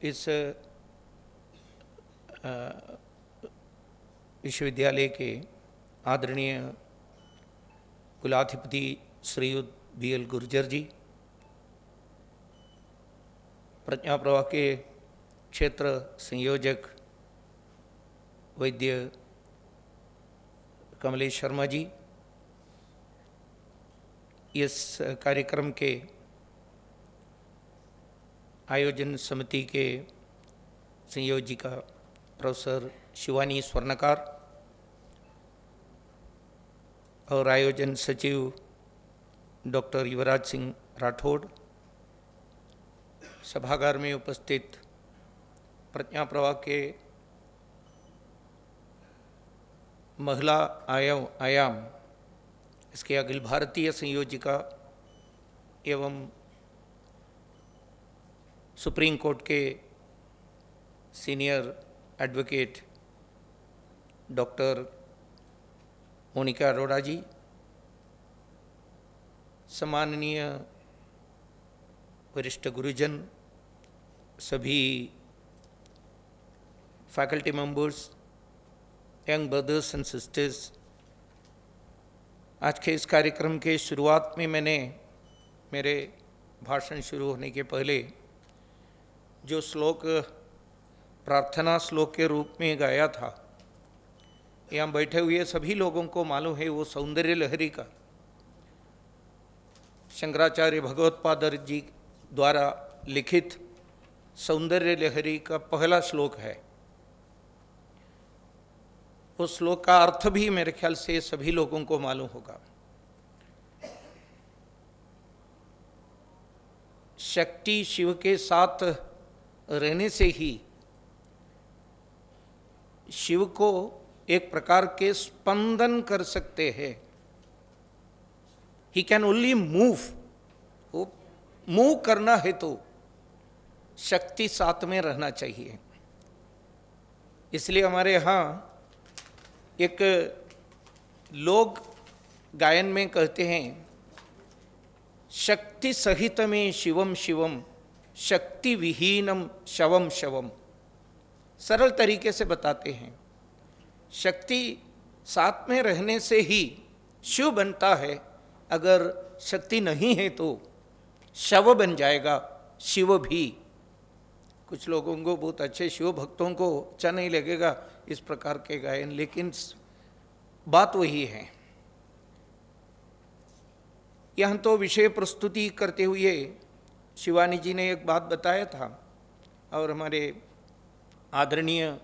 इस विश्वविद्यालय के आदरणीय कुलाधिपति श्रीयुत BL गुर्जर जी, प्रज्ञा प्रवाह के क्षेत्र संयोजक वैद्य कमलेश शर्मा जी, इस कार्यक्रम के आयोजन समिति के संयोजिका प्रोफेसर शिवानी स्वर्णकार और आयोजन सचिव डॉक्टर युवराज सिंह राठौड़, सभागार में उपस्थित प्रज्ञा प्रवाह के महिला आयाम इसके अखिल भारतीय संयोजिका एवं सुप्रीम कोर्ट के senior advocate doctor Monika Arora ji, सम्माननीय वरिष्ठ गुरुजन, सभी faculty members, young brothers and sisters, आज के इस कार्यक्रम के शुरुआत में मैंने मेरे भाषण शुरू होने के पहले जो श्लोक प्रार्थना श्लोक के रूप में गाया था, यहाँ बैठे हुए सभी लोगों को मालूम है वो सौंदर्य लहरी का शंकराचार्य भगवत्पाद जी द्वारा लिखित सौंदर्य लहरी का पहला श्लोक है। उस श्लोक का अर्थ भी मेरे ख्याल से सभी लोगों को मालूम होगा। शक्ति शिव के साथ रहने से ही शिव को एक प्रकार के स्पंदन कर सकते हैं। ही कैन ओनली मूव, वो मूव करना है तो शक्ति साथ में रहना चाहिए। इसलिए हमारे यहाँ एक लोग गायन में कहते हैं, शक्ति सहित में शिवम शिवम, शक्ति विहीनम शवम शवम। सरल तरीके से बताते हैं, शक्ति साथ में रहने से ही शिव बनता है, अगर शक्ति नहीं है तो शव बन जाएगा शिव भी। कुछ लोगों को, बहुत अच्छे शिव भक्तों को अच्छा नहीं लगेगा इस प्रकार के गायन, लेकिन बात वही है। यहाँ तो विषय प्रस्तुति करते हुए शिवानी जी ने एक बात बताया था और हमारे आदरणीय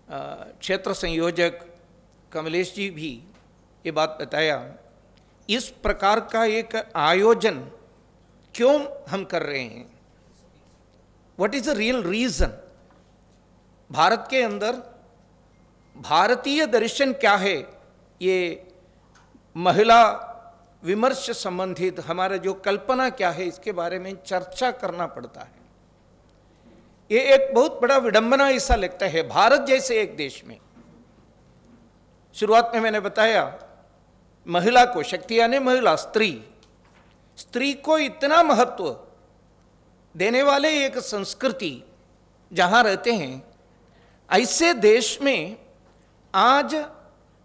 क्षेत्र संयोजक कमलेश जी भी ये बात बताया। इस प्रकार का एक आयोजन क्यों हम कर रहे हैं, what is the real reason? Bharat के अंदर भारतीय दर्शन क्या है, ये महिला विमर्श संबंधित हमारा जो कल्पना क्या है, इसके बारे में चर्चा करना पड़ता है। ये एक बहुत बड़ा विडंबना ऐसा लगता है भारत जैसे एक देश में। शुरुआत में मैंने बताया महिला को, शक्ति यानी महिला, स्त्री को इतना महत्व देने वाले एक संस्कृति जहां रहते हैं, ऐसे देश में आज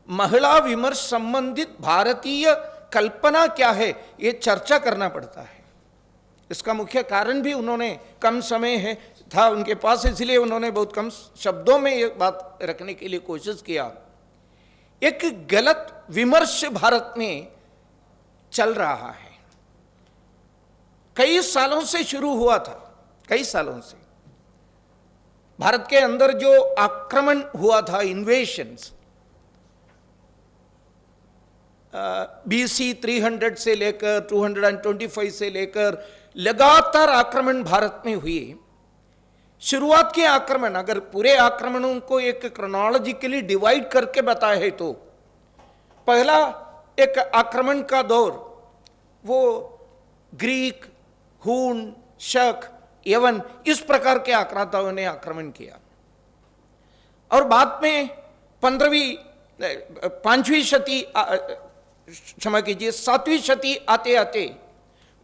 महिला विमर्श संबंधित भारतीय कल्पना क्या है, ये चर्चा करना पड़ता है। इसका मुख्य कारण भी उन्होंने कम समय है था उनके पास, इसलिए उन्होंने बहुत कम शब्दों में ये बात रखने के लिए कोशिश किया। एक गलत विमर्श भारत में चल रहा है, कई सालों से शुरू हुआ था। कई सालों से भारत के अंदर जो आक्रमण हुआ था, इन्वेशंस, BC 300 से लेकर 225 से लेकर लगातार आक्रमण भारत में हुए। शुरुआत के आक्रमण, अगर पूरे आक्रमणों को एक क्रोनोलॉजिकली डिवाइड करके बताए तो पहला एक आक्रमण का दौर वो ग्रीक, हूण, शक, यवन, इस प्रकार के आक्रांताओं ने आक्रमण किया। और बाद में 5वीं शती, क्षमा कीजिए, 7वीं शती आते आते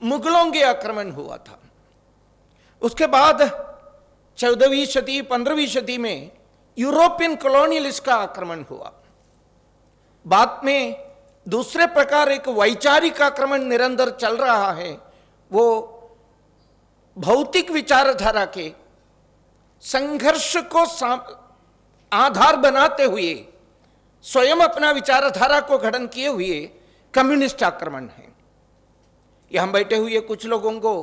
मुगलों के आक्रमण हुआ था। उसके बाद 14वीं शती, 15वीं शती में यूरोपियन कॉलोनियलिस्ट का आक्रमण हुआ। बाद में दूसरे प्रकार एक वैचारिक आक्रमण निरंतर चल रहा है, वो भौतिक विचारधारा के संघर्ष को आधार बनाते हुए स्वयं अपना विचारधारा को गठन किए हुए कम्युनिस्ट आक्रमण है। ये हम बैठे हुए कुछ लोगों को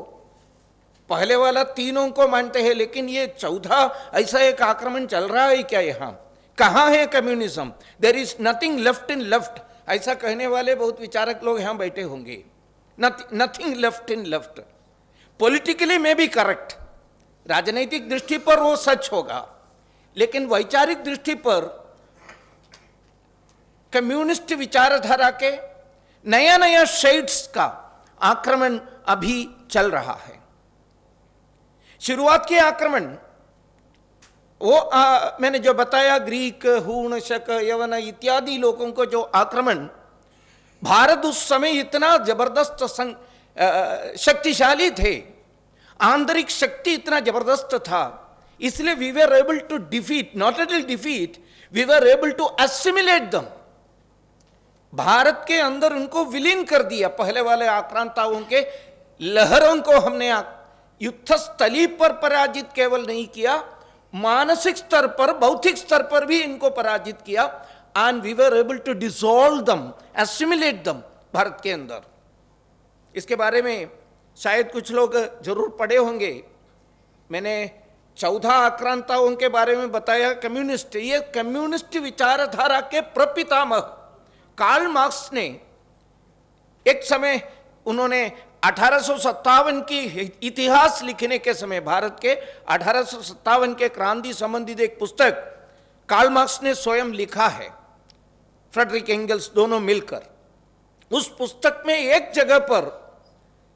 पहले वाला तीनों को मानते हैं, लेकिन ये चौथा ऐसा एक आक्रमण चल रहा है क्या? यहाँ कहाँ है communism? There is nothing left in left, ऐसा कहने वाले बहुत विचारक लोग यहाँ बैठे होंगे। Nothing left in left, politically में भी करेक्ट, राजनीतिक दृष्टि पर वो सच होगा, लेकिन वैचारिक दृष्टि पर कम्युनिस्ट विचारधारा के नया नया शेड्स का आक्रमण अभी चल रहा है। शुरुआत के आक्रमण वो मैंने जो बताया, ग्रीक, हूण, शक, यवन इत्यादि लोगों को जो आक्रमण, भारत उस समय इतना जबरदस्त शक्तिशाली थे, आंतरिक शक्ति इतना जबरदस्त था, इसलिए we were able to defeat, not only defeat, we were able to assimilate them. Bharat के अंदर उनको विलीन कर दिया। पहले वाले आक्रांताओं के लहरों को हमने युद्ध स्थली पर पराजित केवल नहीं किया, मानसिक स्तर पर, भौतिक स्तर पर भी इनको पराजित किया। And we were able to dissolve them, assimilate them Bharat के अंदर। इसके बारे में शायद कुछ लोग जरूर पढ़े होंगे। मैंने 14 आक्रांताओं के बारे में बताया। कम्युनिस्ट, ये कम्युनिस्ट विचारधारा के प्रपितामह कार्ल मार्क्स ने एक समय, उन्होंने 1857 की इतिहास लिखने के समय, भारत के 1857 के क्रांति संबंधित एक पुस्तक कार्ल मार्क्स ने स्वयं लिखा है, फ्रेडरिक एंगल्स दोनों मिलकर। उस पुस्तक में एक जगह पर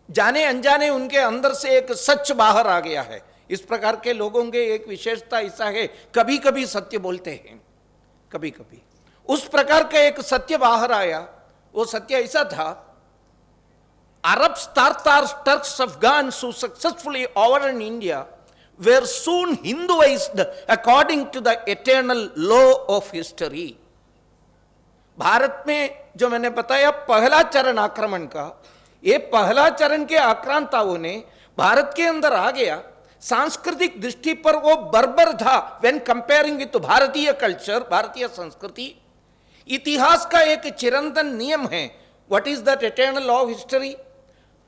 जाने अनजाने उनके अंदर से एक सच बाहर आ गया है। इस प्रकार के लोगों के एक विशेषता ऐसा है, कभी कभी सत्य बोलते हैं, कभी कभी। उस प्रकार का एक सत्य बाहर आया। वो सत्य ऐसा था, Arabs, Tartars, Turks, Afghans who successfully overran India were soon Hinduized according to the eternal law of history. Bharat में जो मैंने बताया पहला चरण आक्रमण का, ये पहला चरण के आक्रांताओं ने भारत के अंदर आ गया। सांस्कृतिक दृष्टि पर वो बर्बर था व्हेन कंपेयरिंग विद भारतीय कल्चर, भारतीय संस्कृति। इतिहास का एक चिरंतन नियम है, what is that eternal law of history.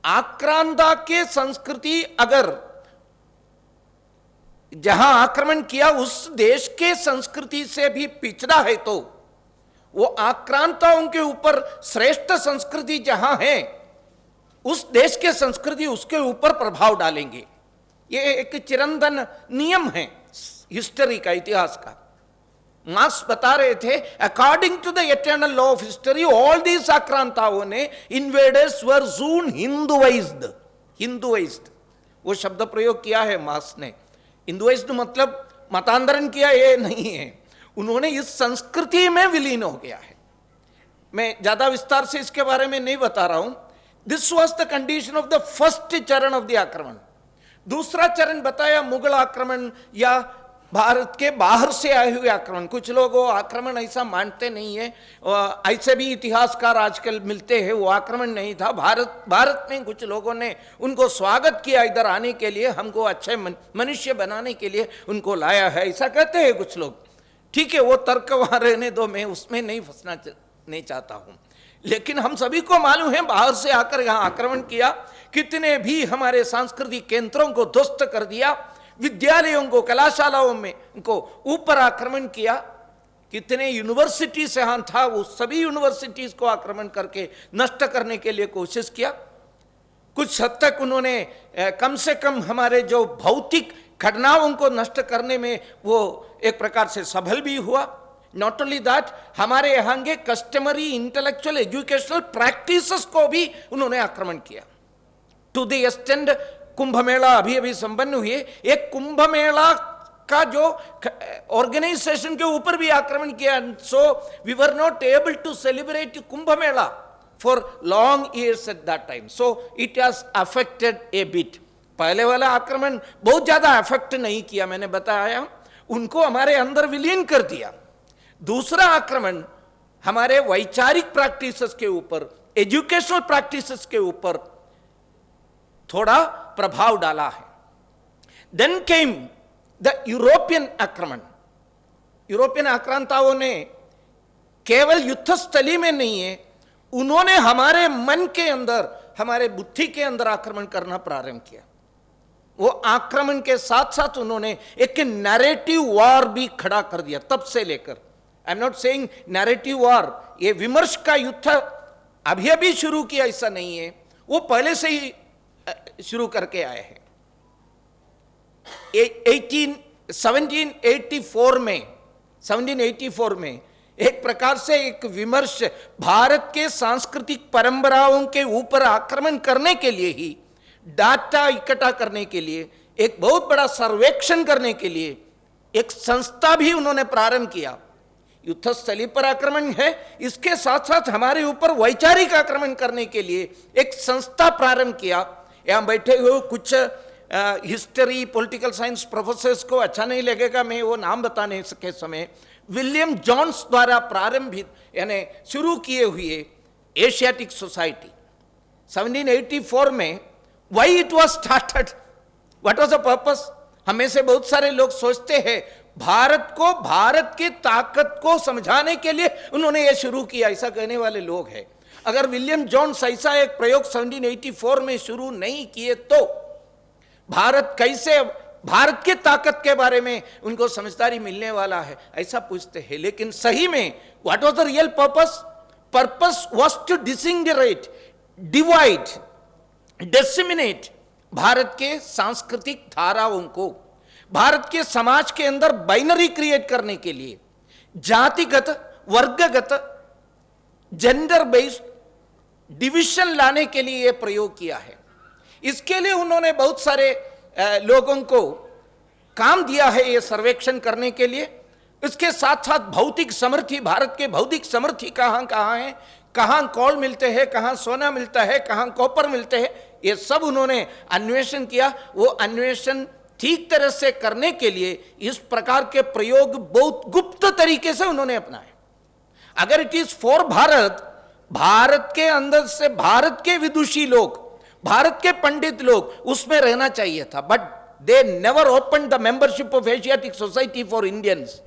आक्रांता के संस्कृति अगर जहां आक्रमण किया उस देश के संस्कृति से भी पिछड़ा है तो वो आक्रांताओं के ऊपर श्रेष्ठ संस्कृति जहां है उस देश के संस्कृति उसके ऊपर प्रभाव डालेंगे। ये एक चिरंतन नियम है हिस्ट्री का, इतिहास का। मार्क्स बता रहे थे, according to the eternal law of history all these आक्रांताओं ने इन्वेडर्स वर सून हिंदुआइज्ड। हिंदुआइज्ड वो शब्द प्रयोग किया है मार्क्स ने। हिंदुआइज्ड मतलब मतांतरण किया, ये नहीं है। उन्होंने इस संस्कृति में विलीन हो गया है। मैं ज्यादा विस्तार से इसके बारे में नहीं बता रहा हूं। This was the condition of the first चरण ऑफ द आक्रमण। दूसरा चरण बताया मुगल आक्रमण या भारत के बाहर से आए हुए आक्रमण। कुछ लोग वो आक्रमण ऐसा मानते नहीं है, ऐसे भी इतिहासकार आजकल मिलते हैं, वो आक्रमण नहीं था। भारत में कुछ लोगों ने उनको स्वागत किया इधर आने के लिए, हमको अच्छे मनुष्य बनाने के लिए उनको लाया है, ऐसा कहते हैं कुछ लोग। ठीक है, वो तर्क वहां रहने दो, मैं उसमें नहीं फंसना नहीं चाहता हूं। लेकिन हम सभी को मालूम है बाहर से आकर यहां आक्रमण किया, कितने भी हमारे सांस्कृतिक केंद्रों को ध्वस्त कर दिया, विद्यालयों को, कलाशालाओं में को ऊपर आक्रमण किया। कितने यूनिवर्सिटी से यहां था, वो सभी यूनिवर्सिटीज को आक्रमण करके नष्ट करने के लिए कोशिश किया। कुछ हद तक उन्होंने कम से कम हमारे जो भौतिक घटनाओं को नष्ट करने में वो एक प्रकार से सफल भी हुआ। नॉट ओनली दैट, हमारे यहाँ के कस्टमरी इंटेलेक्चुअल एजुकेशनल प्रैक्टिसेस को भी उन्होंने आक्रमण किया। To the extend, Kumbh Mela अभी अभी संपन्न हुए, एक कुंभ मेला का जो ऑर्गेनाइजेशन के ऊपर भी आक्रमण किया। So we were not able to celebrate Kumbh Mela for long years at that time. So it has affected a bit. पहले वाला आक्रमण बहुत ज्यादा अफेक्ट नहीं किया, मैंने बताया, उनको हमारे अंदर विलीन कर दिया। दूसरा आक्रमण हमारे वैचारिक प्रैक्टिसेस के ऊपर, एजुकेशनल प्रैक्टिसेस के ऊपर थोड़ा प्रभाव डाला है। देन केम द यूरोपियन आक्रमण। यूरोपियन आक्रांताओं ने केवल युद्ध स्थली में नहीं है, उन्होंने हमारे मन के अंदर, हमारे बुद्धि के अंदर आक्रमण करना प्रारंभ किया। वो आक्रमण के साथ साथ उन्होंने एक नैरेटिव वॉर भी खड़ा कर दिया। तब से लेकर, I am not saying narrative war, ये विमर्श का युद्ध अभी अभी शुरू किया ऐसा नहीं है, वो पहले से ही शुरू करके आए हैं। 1784 में एक प्रकार से एक विमर्श भारत के सांस्कृतिक परंपराओं के ऊपर आक्रमण करने के लिए ही, डाटा इकट्ठा करने के लिए, एक बहुत बड़ा सर्वेक्षण करने के लिए एक संस्था भी उन्होंने प्रारंभ किया। युद्ध स्थली पर आक्रमण है, इसके साथ साथ हमारे ऊपर वैचारिक आक्रमण करने के लिए एक संस्था प्रारंभ किया। यहां बैठे हुए कुछ हिस्ट्री, पॉलिटिकल साइंस प्रोफेसर्स को अच्छा नहीं लगेगा मैं वो नाम बताने के समय, विलियम जोन्स द्वारा प्रारंभित यानी शुरू किए हुए एशियाटिक सोसाइटी 1784 में, why it was started, what was the purpose? हमें से बहुत सारे लोग सोचते हैं भारत को, भारत की ताकत को समझाने के लिए उन्होंने यह शुरू किया, ऐसा कहने वाले लोग हैं। अगर विलियम जोन्स ऐसा एक प्रयोग 1784 में शुरू नहीं किए तो भारत कैसे, भारत की ताकत के बारे में उनको समझदारी मिलने वाला है, ऐसा पूछते हैं। लेकिन सही में what was the real purpose? Purpose was to disintegrate, divide, disseminate Bharat के सांस्कृतिक धाराओं को, भारत के समाज के अंदर बाइनरी क्रिएट करने के लिए, जातिगत, वर्गगत, जेंडर बेस्ड डिविजन लाने के लिए यह प्रयोग किया है। इसके लिए उन्होंने बहुत सारे लोगों को काम दिया है यह सर्वेक्षण करने के लिए। इसके साथ साथ भौतिक समृद्धि, भारत के भौतिक समृद्धि कहां कहां है, कहां कोल मिलते हैं, कहां सोना मिलता है, कहां कॉपर मिलते हैं, ये सब उन्होंने अन्वेषण किया। वो अन्वेषण ठीक तरह से करने के लिए इस प्रकार के प्रयोग बहुत गुप्त तरीके से उन्होंने अपनाए। अगर it is for Bharat, Bharat के अंदर से भारत के विदुषी लोग, भारत के पंडित लोग उसमें रहना चाहिए था, but they never open the membership of Asiatic society for Indians.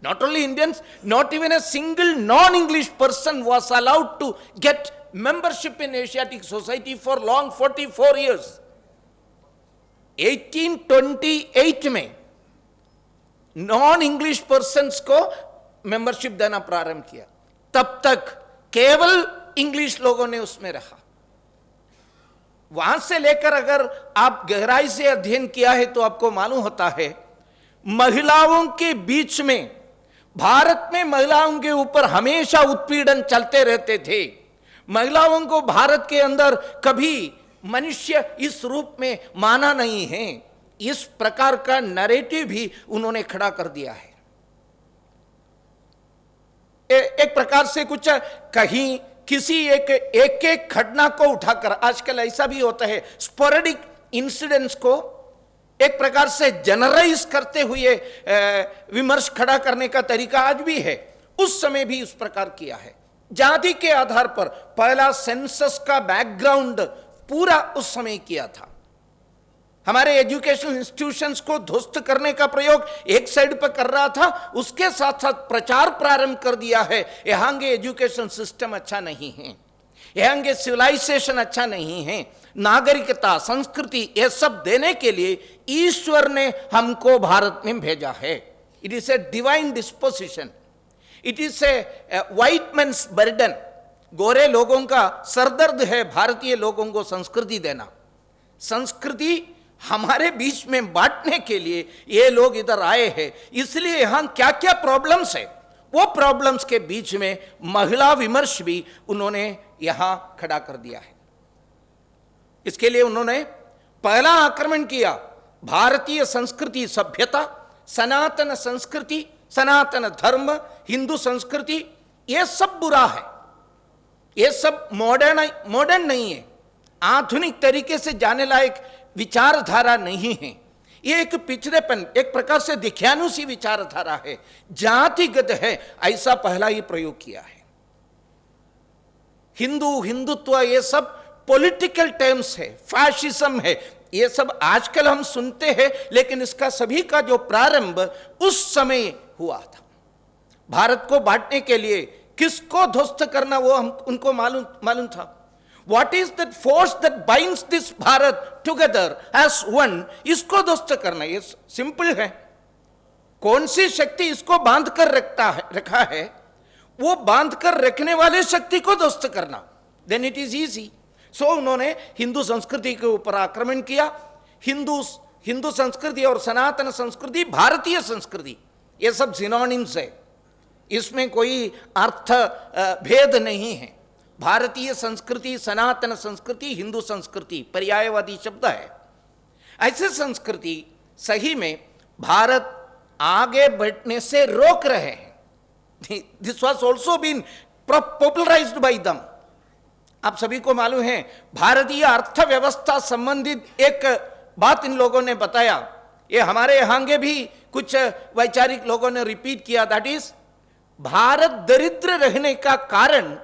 Not only Indians, not even a single non-English person was allowed to get membership in Asiatic Society for long 44 years. 1828 में non-English persons को membership देना प्रारंभ किया। तब तक केवल English लोगों ने उसमें रहा। वहां से लेकर अगर आप गहराई से अध्ययन किया है तो आपको मालूम होता है महिलाओं के बीच में, भारत में महिलाओं के ऊपर हमेशा उत्पीड़न चलते रहते थे। महिलाओं को भारत के अंदर कभी मनुष्य इस रूप में माना नहीं है, इस प्रकार का नैरेटिव भी उन्होंने खड़ा कर दिया है। एक प्रकार से कुछ कहीं किसी एक घटना को उठाकर, आजकल ऐसा भी होता है, स्पोरेडिक इंसिडेंट्स को एक प्रकार से जनरलाइज करते हुए विमर्श खड़ा करने का तरीका आज भी है, उस समय भी इस प्रकार किया है। जाति के आधार पर पहला सेंसस का बैकग्राउंड पूरा उस समय किया था। हमारे एजुकेशनल इंस्टीट्यूशंस को ध्वस्त करने का प्रयोग एक साइड पर कर रहा था, उसके साथ साथ प्रचार प्रारंभ कर दिया है यहां के एजुकेशन सिस्टम अच्छा नहीं है, यहाँ के सिविलाइजेशन अच्छा नहीं है, नागरिकता, संस्कृति, ये सब देने के लिए ईश्वर ने हमको भारत में भेजा है। It is a divine disposition, it is a white man's burden. गोरे लोगों का सरदर्द है भारतीय लोगों को संस्कृति देना। संस्कृति हमारे बीच में बांटने के लिए ये लोग इधर आए हैं। इसलिए यहां क्या क्या प्रॉब्लम्स है, वो प्रॉब्लम्स के बीच में महिला विमर्श भी उन्होंने यहां खड़ा कर दिया है। इसके लिए उन्होंने पहला आक्रमण किया भारतीय संस्कृति, सभ्यता, सनातन संस्कृति, सनातन धर्म, हिंदू संस्कृति, ये सब बुरा है, ये सब मॉडर्न नहीं है, आधुनिक तरीके से जाने लायक विचारधारा नहीं है। ये एक पिछड़ेपन, एक प्रकार से दिख्यानुसी विचारधारा है, जातिगत है, ऐसा पहला ही प्रयोग किया है। हिंदुत्व ये सब पॉलिटिकल टर्म्स है, फैशिज्म है, ये सब आजकल हम सुनते हैं, लेकिन इसका सभी का जो प्रारंभ उस समय हुआ था। भारत को बांटने के लिए किसको ध्वस्त करना वो उनको मालूम था। What is that force that binds this Bharat together as one? इसको ध्वस्त करना, ये सिंपल है। कौन सी शक्ति इसको बांध कर रखा है, वो बांध कर रखने वाले शक्ति को ध्वस्त करना, देन इट इज इजी। सो उन्होंने हिंदू संस्कृति के ऊपर आक्रमण किया। हिंदू संस्कृति और सनातन संस्कृति, भारतीय संस्कृति, ये सब सिनोनिम्स है, इसमें कोई अर्थ भेद नहीं है। भारतीय संस्कृति, सनातन संस्कृति, हिंदू संस्कृति पर्यायवादी शब्द है। ऐसे संस्कृति सही में भारत आगे बढ़ने से रोक रहे हैं। This was also been popularized by them. आप सभी को मालूम है, भारतीय अर्थव्यवस्था संबंधित एक बात इन लोगों ने बताया, ये हमारे यहाँ के भी कुछ वैचारिक लोगों ने रिपीट किया, दैट इज भारत दरिद्र रहने का कारण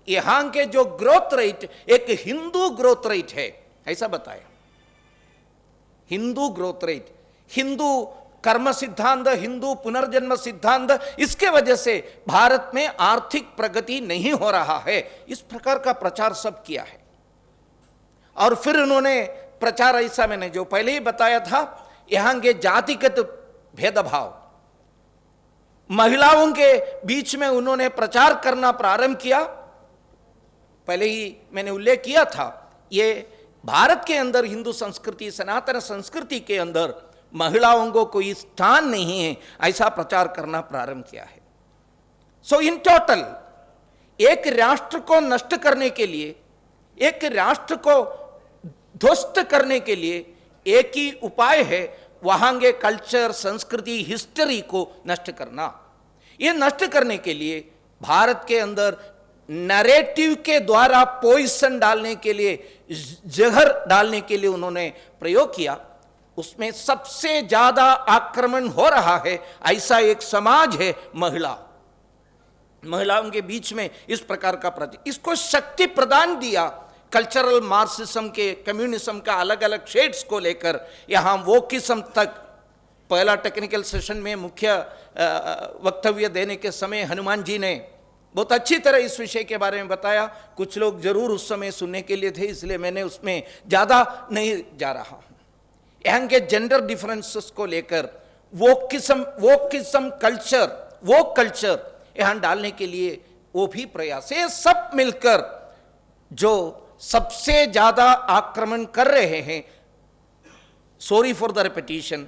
यहां के जो ग्रोथ रेट एक हिंदू ग्रोथ रेट है, ऐसा बताया। हिंदू ग्रोथ रेट, हिंदू कर्म सिद्धांत, हिंदू पुनर्जन्म सिद्धांत, इसके वजह से भारत में आर्थिक प्रगति नहीं हो रहा है, इस प्रकार का प्रचार सब किया है। और फिर उन्होंने प्रचार ऐसा, मैंने जो पहले ही बताया था, यहां के जातिगत भेदभाव, महिलाओं के बीच में उन्होंने प्रचार करना प्रारंभ किया। पहले ही मैंने उल्लेख किया था, ये भारत के अंदर हिंदू संस्कृति, सनातन संस्कृति के अंदर महिलाओं को कोई स्थान नहीं है, ऐसा प्रचार करना प्रारंभ किया है। सो इन टोटल एक राष्ट्र को नष्ट करने के लिए, एक राष्ट्र को ध्वस्त करने के लिए एक ही उपाय है, वहां के कल्चर, संस्कृति, हिस्ट्री को नष्ट करना। ये नष्ट करने के लिए भारत के अंदर नैरेटिव के द्वारा पॉइजन डालने के लिए, जहर डालने के लिए उन्होंने प्रयोग किया। उसमें सबसे ज्यादा आक्रमण हो रहा है, ऐसा एक समाज है महिलाओं के बीच में इस प्रकार का इसको शक्ति प्रदान दिया कल्चरल मार्क्सिज्म के, कम्युनिज्म का अलग अलग शेड्स को लेकर यहां वोकिज्म तक। पहला टेक्निकल सेशन में मुख्य वक्तव्य देने के समय हनुमान जी ने बहुत अच्छी तरह इस विषय के बारे में बताया। कुछ लोग जरूर उस समय सुनने के लिए थे, इसलिए मैंने उसमें ज्यादा नहीं जा रहा हूं। यहाँ के जेंडर डिफरेंसेस को लेकर वोकिज्म कल्चर, वो कल्चर यहां डालने के लिए वो भी प्रयास है। सब मिलकर जो सबसे ज्यादा आक्रमण कर रहे हैं, सॉरी फॉर द रिपीटिशन,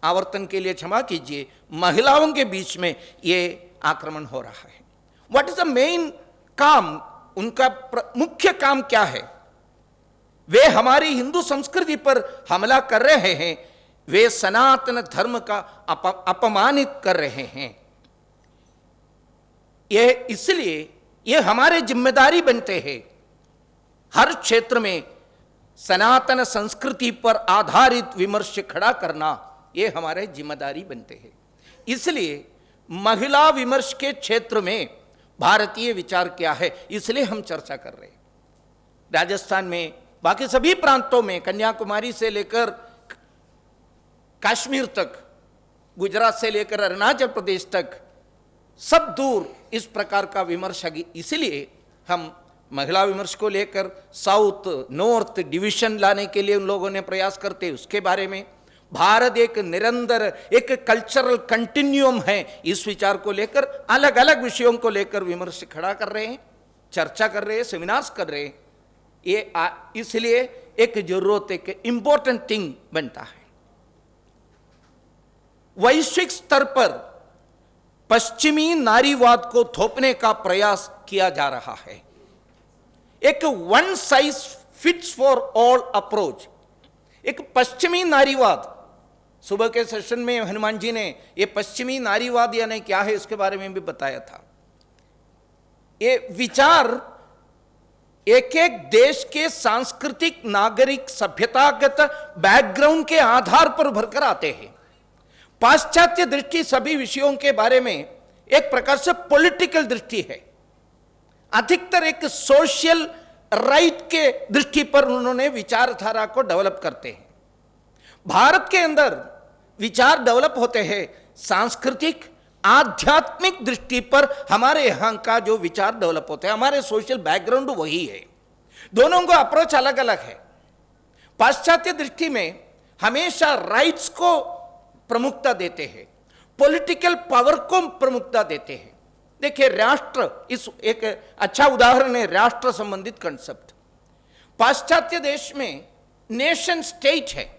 आवर्तन के लिए क्षमा कीजिए, महिलाओं के बीच में ये आक्रमण हो रहा है। व्हाट इज द मेन काम, उनका मुख्य काम क्या है? वे हमारी हिंदू संस्कृति पर हमला कर रहे हैं, वे सनातन धर्म का अपमानित कर रहे हैं। ये इसलिए ये हमारे जिम्मेदारी बनते हैं, हर क्षेत्र में सनातन संस्कृति पर आधारित विमर्श खड़ा करना, ये हमारे जिम्मेदारी बनते हैं। इसलिए महिला विमर्श के क्षेत्र में भारतीय विचार क्या है, इसलिए हम चर्चा कर रहे हैं। राजस्थान में, बाकी सभी प्रांतों में, कन्याकुमारी से लेकर कश्मीर तक, गुजरात से लेकर अरुणाचल प्रदेश तक, सब दूर इस प्रकार का विमर्श। इसलिए हम महिला विमर्श को लेकर साउथ नॉर्थ डिवीजन लाने के लिए उन लोगों ने प्रयास करते, उसके बारे में भारत एक निरंतर एक कल्चरल कंटिन्यूम है, इस विचार को लेकर अलग अलग विषयों को लेकर विमर्श खड़ा कर रहे हैं, चर्चा कर रहे हैं, सेमिनार्स कर रहे हैं। ये इसलिए एक जरूरत, एक इंपॉर्टेंट थिंग बनता है। वैश्विक स्तर पर पश्चिमी नारीवाद को थोपने का प्रयास किया जा रहा है। एक one size fits for all approach, एक पश्चिमी नारीवाद। सुबह के सेशन में हनुमान जी ने ये पश्चिमी नारीवाद यानी क्या है इसके बारे में भी बताया था। ये विचार एक एक देश के सांस्कृतिक, नागरिक, सभ्यतागत बैकग्राउंड के आधार पर उभर कर आते हैं। पाश्चात्य दृष्टि सभी विषयों के बारे में एक प्रकार से पॉलिटिकल दृष्टि है, अधिकतर एक सोशल राइट के दृष्टि पर उन्होंने विचारधारा को डेवलप करते हैं। भारत के अंदर विचार डेवलप होते हैं सांस्कृतिक, आध्यात्मिक दृष्टि पर। हमारे यहां का जो विचार डेवलप होते हैं, हमारे सोशल बैकग्राउंड वही है, दोनों को अप्रोच अलग अलग है। पाश्चात्य दृष्टि में हमेशा राइट्स को प्रमुखता देते हैं, पॉलिटिकल पावर को प्रमुखता देते हैं। देखिए, राष्ट्र इस एक अच्छा उदाहरण है, राष्ट्र संबंधित कंसेप्ट। पाश्चात्य देश में नेशन स्टेट है,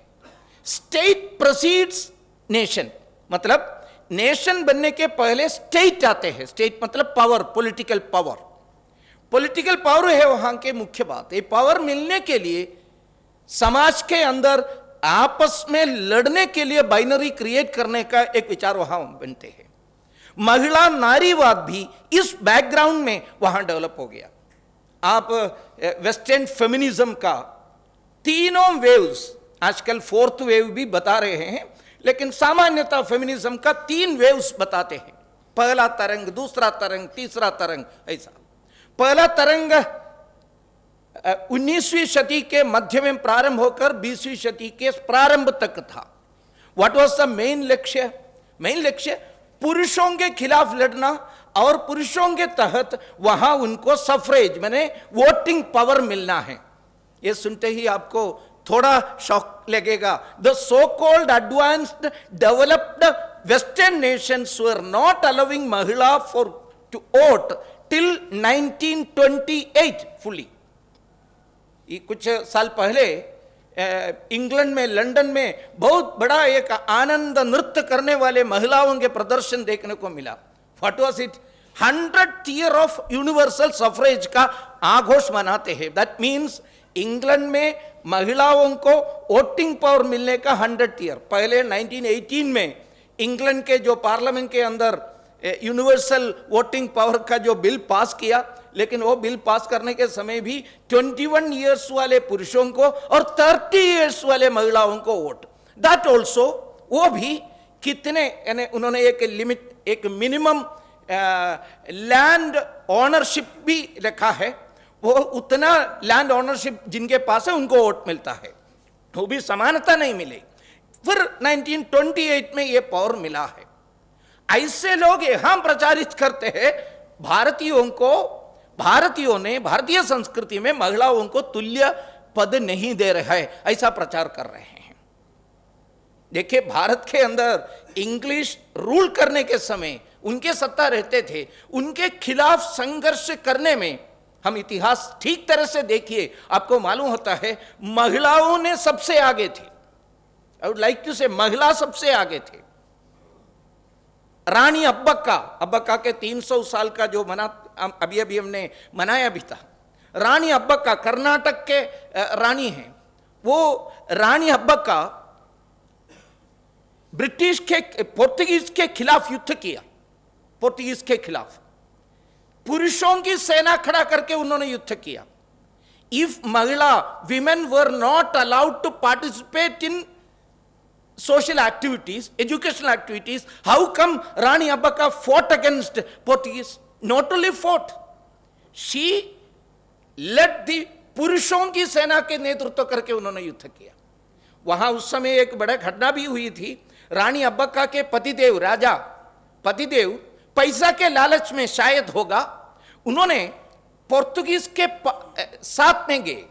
स्टेट प्रोसीड्स नेशन, मतलब नेशन बनने के पहले स्टेट आते हैं। स्टेट मतलब power, political power. Political power है वहां के मुख्य बात। ये पावर मिलने के लिए समाज के अंदर आपस में लड़ने के लिए बाइनरी क्रिएट करने का एक विचार वहां बनते हैं। महिला नारीवाद भी इस बैकग्राउंड में वहां डेवलप हो गया। आप वेस्टर्न फेमिनिज्म का तीनों वेव्स, आजकल फोर्थ वेव भी बता रहे हैं, लेकिन सामान्यतः फेमिनिज्म का 3 वेव्स बताते हैं, पहला तरंग, दूसरा तरंग, तीसरा तरंग। ऐसा पहला तरंग 19वीं शती के मध्य में प्रारंभ होकर 20वीं शती के प्रारंभ तक था। व्हाट वाज द मेन लक्ष्य? मेन लक्ष्य पुरुषों के खिलाफ लड़ना और पुरुषों के तहत वहां उनको सफरेज माने वोटिंग पावर मिलना है। ये सुनते ही आपको थोड़ा शॉक लगेगा। The so called advanced developed western nations were not allowing महिला for to vote till 1928 fully. ये कुछ साल पहले इंग्लैंड में, लंदन में बहुत बड़ा एक आनंद नृत्य करने वाले महिलाओं के प्रदर्शन देखने को मिला। What was it? 100th year of universal suffrage का आघोष मनाते हैं। दैट मीन्स इंग्लैंड में महिलाओं को वोटिंग पावर मिलने का 100th ईयर। पहले 1918 में इंग्लैंड के जो पार्लियामेंट के अंदर यूनिवर्सल वोटिंग पावर का जो बिल पास किया, लेकिन वो बिल पास करने के समय भी 21 ईयर्स वाले पुरुषों को और 30 ईयर्स वाले महिलाओं को वोट। दैट ऑल्सो, वो भी कितने, यानी उन्होंने एक लिमिट, एक मिनिमम लैंड ऑनरशिप भी रखा है। वो उतना लैंड ऑनरशिप जिनके पास है उनको वोट मिलता है, वो भी समानता नहीं मिली। फिर 1928 में ये पावर मिला है। ऐसे लोग यहां प्रचारित करते हैं भारतीयों ने भारतीय संस्कृति में महिलाओं को तुल्य पद नहीं दे रहा है, ऐसा प्रचार कर रहे हैं। देखिए, भारत के अंदर इंग्लिश रूल करने के समय उनके सत्ता रहते थे, उनके खिलाफ संघर्ष करने में हम इतिहास ठीक तरह से देखिए, आपको मालूम होता है महिलाओं ने सबसे आगे थे। आई वुड लाइक टू से महिला सबसे आगे थे। रानी अब्बक्का के 300 साल का जो अभी हमने मनाया भी था। रानी अब्बक्का कर्नाटक के रानी हैं। वो रानी अब्बक्का पोर्तुगीज के खिलाफ युद्ध किया। पोर्तुगीज के खिलाफ पुरुषों की सेना खड़ा करके उन्होंने युद्ध किया। If women were not allowed to participate in social activities, educational activities, how come Rani Abbakka fought against Portuguese? Not only fought, she led the पुरुषों की सेना के नेतृत्व करके उन्होंने युद्ध किया। वहां उस समय एक बड़ा घटना भी हुई थी। रानी अब्बक्का के पतिदेव पैसा के लालच में शायद होगा, उन्होंने पोर्तुगीज के साथ में गए।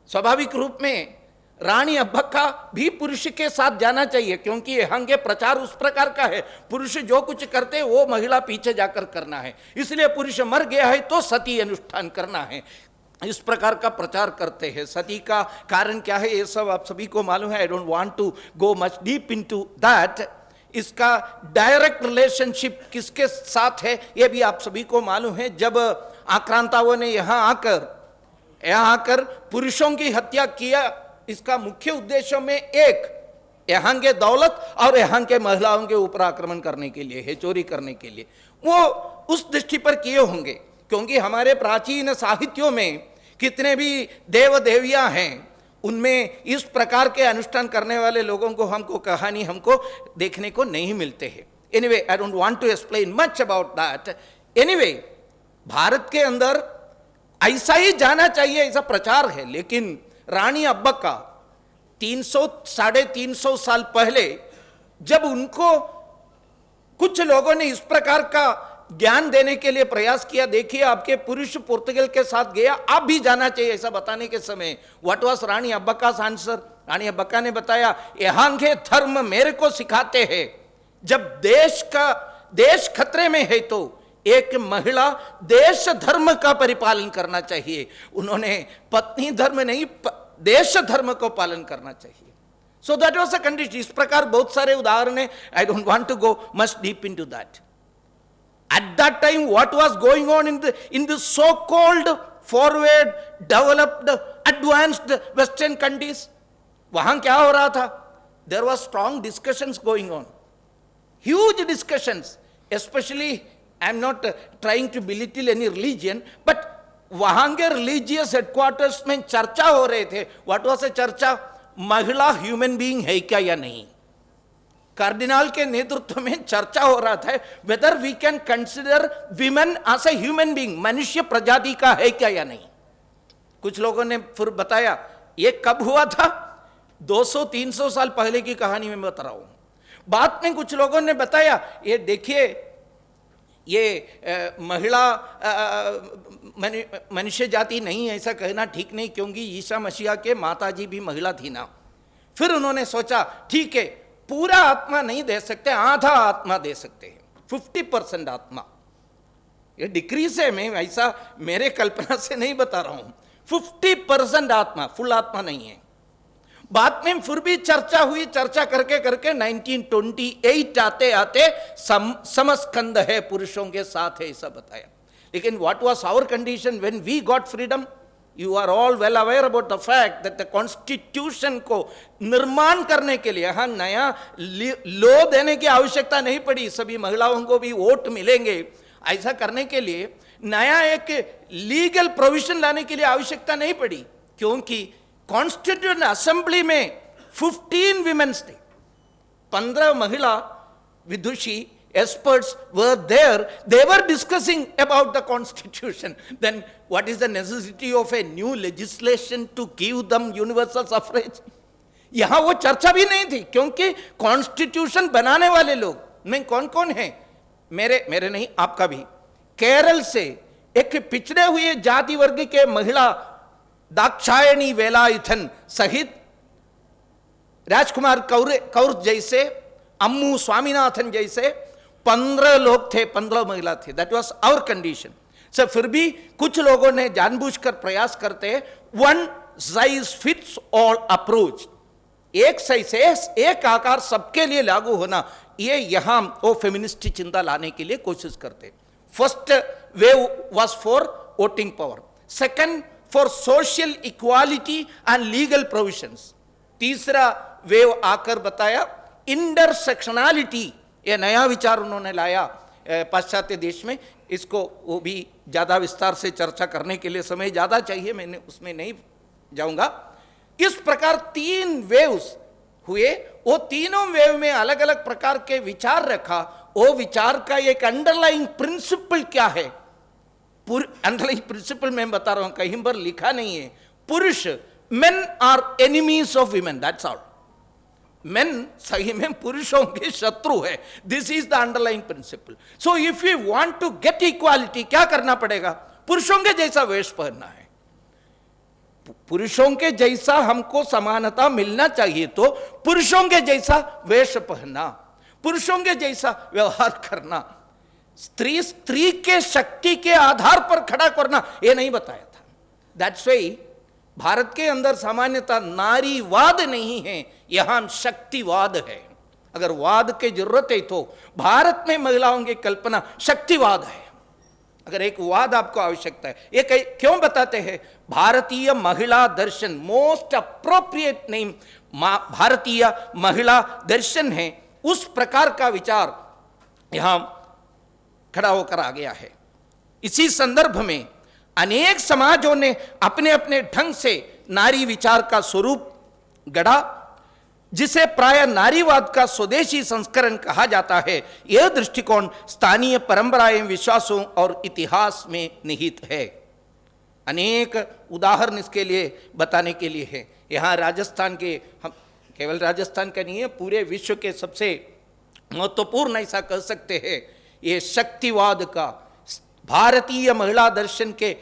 स्वाभाविक रूप में रानी अब्बक्का भी पुरुष के साथ जाना चाहिए, क्योंकि यहाँ के प्रचार उस प्रकार का है, पुरुष जो कुछ करते वो महिला पीछे जाकर करना है, इसलिए पुरुष मर गया है तो सती अनुष्ठान करना है, इस प्रकार का प्रचार करते हैं। सती का कारण क्या है ये सब आप सभी को मालूम है। I don't want to go much deep into that. इसका डायरेक्ट रिलेशनशिप किसके साथ है ये भी आप सभी को मालूम है। जब आक्रांताओं ने यहाँ आकर पुरुषों की हत्या किया, इसका मुख्य उद्देश्य में एक यहाँ के दौलत और यहाँ के महिलाओं के ऊपर आक्रमण करने के लिए है, चोरी करने के लिए। वो उस दृष्टि पर किए होंगे, क्योंकि हमारे प्राचीन साहित्यों में कितने भी देव देवियां हैं, उनमें इस प्रकार के अनुष्ठान करने वाले लोगों को कहानी हमको देखने को नहीं मिलते हैं। Anyway, I don't want to explain much about that. Anyway, Bharat के अंदर ऐसा ही जाना चाहिए ऐसा प्रचार है, लेकिन रानी अब्बक्का 300-350 साल पहले जब उनको कुछ लोगों ने इस प्रकार का ज्ञान देने के लिए प्रयास किया, देखिए आपके पुरुष पुर्तगाल के साथ गया, आप भी जाना चाहिए ऐसा बताने के समय what was Rani Abbakka answer? Rani Abbakka ने बताया, यहाँ के धर्म मेरे को सिखाते हैं जब देश खतरे में है तो एक महिला देश धर्म का परिपालन करना चाहिए। उन्होंने पत्नी धर्म नहीं, देश धर्म को पालन करना चाहिए। So that was a condition. इस प्रकार बहुत सारे उदाहरण है। I don't want to go much deep into that. At that time, what was going on in the so-called forward, developed, advanced Western countries? वहाँ क्या हो रहा था? There was strong discussions going on, huge discussions. Especially, I am not trying to belittle any religion, but वहाँ के religious headquarters में चर्चा हो रहे थे. What was a चर्चा? महिला ह्यूमन बीइंग है क्या या नहीं। कार्डिनल के नेतृत्व में चर्चा हो रहा था whether we can consider women as a human being, मनुष्य प्रजाति का है क्या या नहीं। कुछ लोगों ने फिर बताया ये कब हुआ था, 200-300 साल पहले की कहानी में बता रहा हूं। बाद में कुछ लोगों ने बताया ये देखिए ये महिला मनुष्य जाति नहीं, ऐसा कहना ठीक नहीं, क्योंकि ईसा मसीहा के माता जी भी महिला थी ना। फिर उन्होंने सोचा ठीक है, पूरा आत्मा नहीं दे सकते, आधा आत्मा दे सकते हैं, 50% आत्मा। ये डिक्रीज है, मैं ऐसा मेरे कल्पना से नहीं बता रहा हूं, 50% आत्मा, फुल आत्मा नहीं है। बाद में फिर भी चर्चा हुई, चर्चा करके करके 1928 आते आते समस्कंद है, पुरुषों के साथ है, ऐसा बताया। लेकिन what was our condition when we got freedom? You are all well aware about the fact that the constitution को निर्माण करने के लिए यहां नया लॉ देने की आवश्यकता नहीं पड़ी, सभी महिलाओं को भी वोट मिलेंगे, ऐसा करने के लिए नया एक लीगल प्रोविजन लाने के लिए आवश्यकता नहीं पड़ी, क्योंकि कॉन्स्टिट्यूशन असेंबली में 15 विमेन्स थे, 15 महिला विदुषी experts were there. They were discussing about the constitution. Then what is the necessity of a new legislation to give them universal suffrage? यहां वो चर्चा भी नहीं थी, क्योंकि कॉन्स्टिट्यूशन बनाने वाले लोग में कौन कौन है, मेरे नहीं आपका भी, केरल से एक पिछड़े हुए जाति वर्ग के महिला दाक्षायणी वेलायुधन सहित राजकुमार कौर जैसे, अम्मू स्वामीनाथन जैसे 15 लोग थे, 15 महिला थे। That was our condition. So फिर भी कुछ लोगों ने जानबूझकर प्रयास करते one size fits all approach, एक सही से एक आकार सबके लिए लागू होना, ये यहां वो फेमिनिस्ट चिंता लाने के लिए कोशिश करते। First wave was for voting power, second for social equality and legal provisions, तीसरा वेव आकर बताया इंटरसेक्शनैलिटी, ये नया विचार उन्होंने लाया पाश्चात्य देश में। इसको वो भी ज्यादा विस्तार से चर्चा करने के लिए समय ज्यादा चाहिए, मैंने उसमें नहीं जाऊंगा। इस प्रकार 3 वेव्स हुए, वो तीनों वेव में अलग अलग प्रकार के विचार रखा। वो विचार का एक अंडरलाइंग प्रिंसिपल क्या है, अंडरलाइंग प्रिंसिपल मैं बता रहा हूं, कहीं पर लिखा नहीं है, पुरुष, men are enemies of women, that's all. Men सही में पुरुषों के शत्रु है, this is the underlying principle. So if you want to get equality, क्या करना पड़ेगा? पुरुषों के जैसा वेश पहनना है, पुरुषों के जैसा हमको समानता मिलना चाहिए, तो पुरुषों के जैसा वेश पहनना, पुरुषों के जैसा व्यवहार करना, स्त्री के शक्ति के आधार पर खड़ा करना, यह नहीं बताया था। दैट्स व्हाई भारत के अंदर सामान्यतः नारीवाद नहीं है, यहां शक्तिवाद है। अगर वाद की जरूरत है तो भारत में महिलाओं की कल्पना शक्तिवाद है। अगर एक वाद आपको आवश्यकता है, ये क्यों बताते हैं? भारतीय महिला दर्शन, मोस्ट अप्रोप्रिएट नेम भारतीय महिला दर्शन है, उस प्रकार का विचार यहां खड़ा होकर आ गया है। इसी संदर्भ में अनेक समाजों ने अपने अपने ढंग से नारी विचार का स्वरूप गढ़ा, जिसे प्राय नारीवाद का स्वदेशी संस्करण कहा जाता है। यह दृष्टिकोण स्थानीय परंपराएं, विश्वासों और इतिहास में निहित है। अनेक उदाहरण इसके लिए बताने के लिए है। यहाँ राजस्थान के, हम केवल राजस्थान का नहीं है, पूरे विश्व के सबसे महत्वपूर्ण ऐसा कह सकते हैं, ये शक्तिवाद का, भारतीय महिला दर्शन के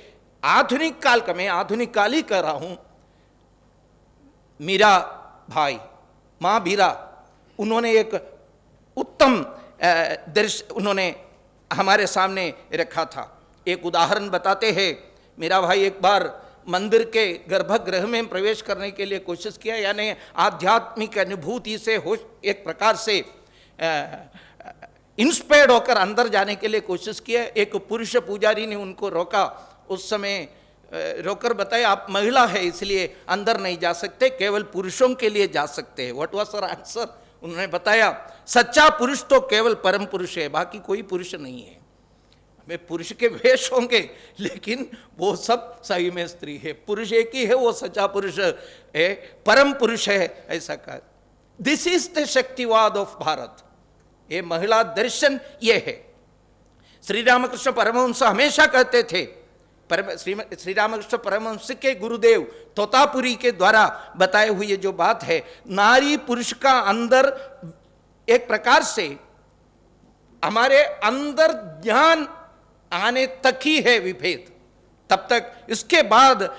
आधुनिक काल का, मैं आधुनिक काल ही कह रहा हूं, मीरा भाई, मां बीरा, उन्होंने एक उत्तम दर्शन उन्होंने हमारे सामने रखा था। एक उदाहरण बताते हैं। मेरा भाई एक बार मंदिर के गर्भगृह में प्रवेश करने के लिए कोशिश किया, यानी आध्यात्मिक अनुभूति से हो, एक प्रकार से इंस्पायर्ड होकर अंदर जाने के लिए कोशिश किया। एक पुरुष पुजारी ने उनको रोका, उस समय रोकर बताया आप महिला है इसलिए अंदर नहीं जा सकते, केवल पुरुषों के लिए जा सकते हैं। What was her answer? उन्होंने बताया सच्चा पुरुष तो केवल परम पुरुष है, बाकी कोई पुरुष नहीं है। वे पुरुष के वेश होंगे, लेकिन वो सब सही में स्त्री है। पुरुष एक ही है, वो सच्चा पुरुष है, परम पुरुष है, ऐसा कहा। दिस इज द शक्तिवाद ऑफ भारत। ये महिला दर्शन ये है। श्री रामकृष्ण परमहंस हमेशा कहते थे, श्री रामकृष्ण परमहंस के गुरुदेव तोतापुरी के द्वारा बताए हुए जो बात है, नारी पुरुष का अंदर एक प्रकार से हमारे अंदर ज्ञान आने तक ही है विभेद, तब तक इसके बाद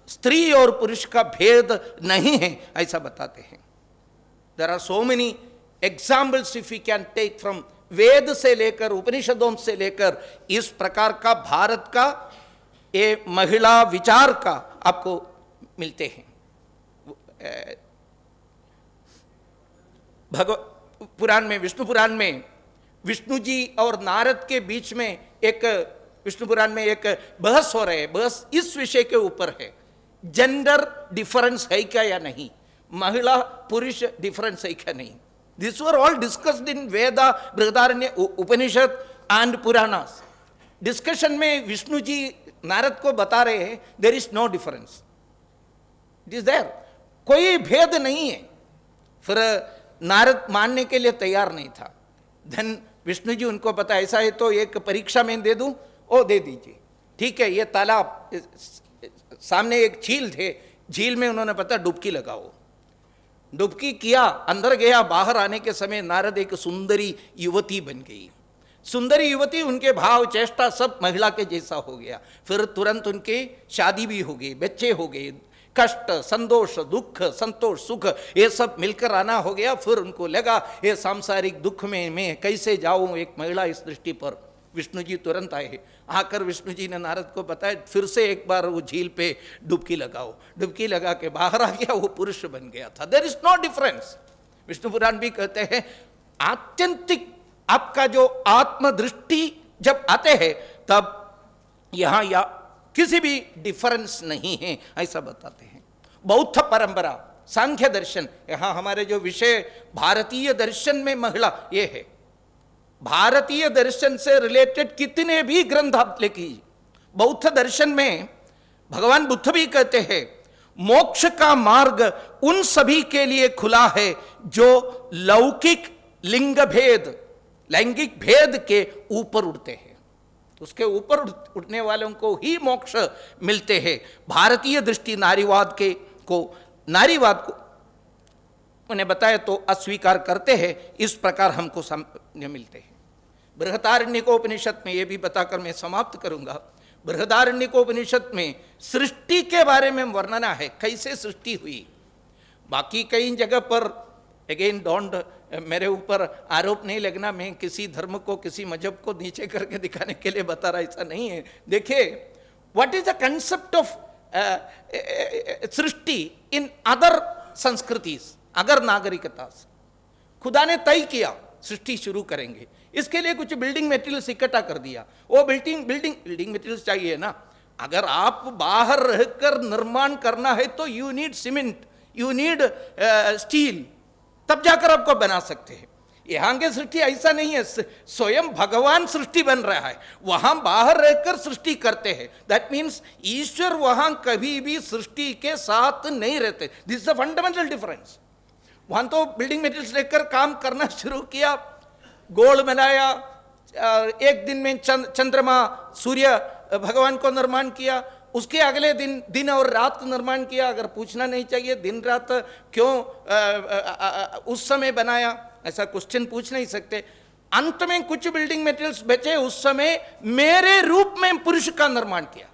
स्त्री और पुरुष का भेद नहीं है, ऐसा बताते हैं। There are so many examples if we can take from Veda से लेकर उपनिषदों से लेकर इस प्रकार का भारत का ये महिला विचार का आपको मिलते हैं। पुराण में, विष्णु पुराण में विष्णु जी और नारद के बीच में एक, विष्णु पुराण में एक बहस हो रहे है। बहस इस विषय के ऊपर है, जेंडर डिफरेंस है क्या या नहीं, महिला पुरुष डिफरेंस है क्या नहीं। This were all discussed in Veda, Brihadaranya, Upanishad and Puranas. Discussion में विष्णु जी नारद को बता रहे हैं there is no difference, it is there, कोई भेद नहीं है। फिर नारद मानने के लिए तैयार नहीं था। धन विष्णु जी उनको पता, ऐसा है तो एक परीक्षा में दे दूं, ओ दे दीजिए, ठीक है। ये तालाब, सामने एक झील थे, झील में उन्होंने पता डुबकी लगाओ, डुबकी किया, अंदर गया, बाहर आने के समय नारद एक सुंदरी युवती बन गई। सुंदरी युवती, उनके भाव चेष्टा सब महिला के जैसा हो गया। फिर तुरंत उनकी शादी भी हो गई, बच्चे हो गए, कष्ट, संतोष, दुख, संतोष, सुख, ये सब मिलकर आना हो गया। फिर उनको लगा ये सांसारिक दुख में मैं कैसे जाऊं, एक महिला इस दृष्टि पर। विष्णु जी तुरंत आए, आकर विष्णु जी ने नारद को बताया फिर से एक बार वो झील पे डुबकी लगाओ। डुबकी लगा के बाहर आ गया, वो पुरुष बन गया था। There is no difference. Vishnu Purana भी कहते हैं आत्यंतिक आपका जो आत्मदृष्टि जब आते हैं तब यहां या किसी भी डिफरेंस नहीं है, ऐसा बताते हैं। बौद्ध परंपरा, सांख्य दर्शन, यहां हमारे जो विषय भारतीय दर्शन में महिला ये है। भारतीय दर्शन से रिलेटेड कितने भी ग्रंथ आप लिखिए, बौद्ध दर्शन में भगवान बुद्ध भी कहते हैं मोक्ष का मार्ग उन सभी के लिए खुला है जो लौकिक लिंग भेद, लैंगिक भेद के ऊपर उठते हैं। उसके ऊपर उठने वालों को ही मोक्ष मिलते हैं। भारतीय दृष्टि नारीवाद को उन्हें बताया तो अस्वीकार करते हैं। इस प्रकार हमको मिलते हैं। बृहदारण्यकोपनिषद में ये भी बताकर मैं समाप्त करूंगा। बृहदारण्यकोपनिषद में सृष्टि के बारे में वर्णना है, कैसे सृष्टि हुई। बाकी कई जगह पर अगेन डोंट, मेरे ऊपर आरोप नहीं लगना, मैं किसी धर्म को, किसी मजहब को नीचे करके दिखाने के लिए बता रहा, ऐसा नहीं है। देखिए what is the concept of srishti in other संस्कृतिस, अगर नागरिकता खुदा ने तय किया सृष्टि शुरू करेंगे, इसके लिए कुछ बिल्डिंग मटेरियल्स इकट्ठा कर दिया। वो बिल्डिंग मटेरियल्स चाहिए ना। अगर आप बाहर रहकर निर्माण करना है तो you need cement, you need steel, तब जाकर आपको बना सकते हैं। यहां की सृष्टि ऐसा नहीं है, स्वयं भगवान सृष्टि बन रहा है, वहां बाहर रहकर सृष्टि करते हैं। दैट मीन्स ईश्वर वहां कभी भी सृष्टि के साथ नहीं रहते। This is the fundamental difference. वहां तो बिल्डिंग मटेरियल्स लेकर काम करना शुरू किया, गोल बनाया, एक दिन में चंद्रमा, सूर्य भगवान को निर्माण किया, उसके अगले दिन और रात निर्माण किया। अगर पूछना नहीं चाहिए दिन रात क्यों उस समय बनाया, ऐसा क्वेश्चन पूछ नहीं सकते। अंत में कुछ बिल्डिंग मटेरियल्स बचे, उस समय मेरे रूप में पुरुष का निर्माण किया।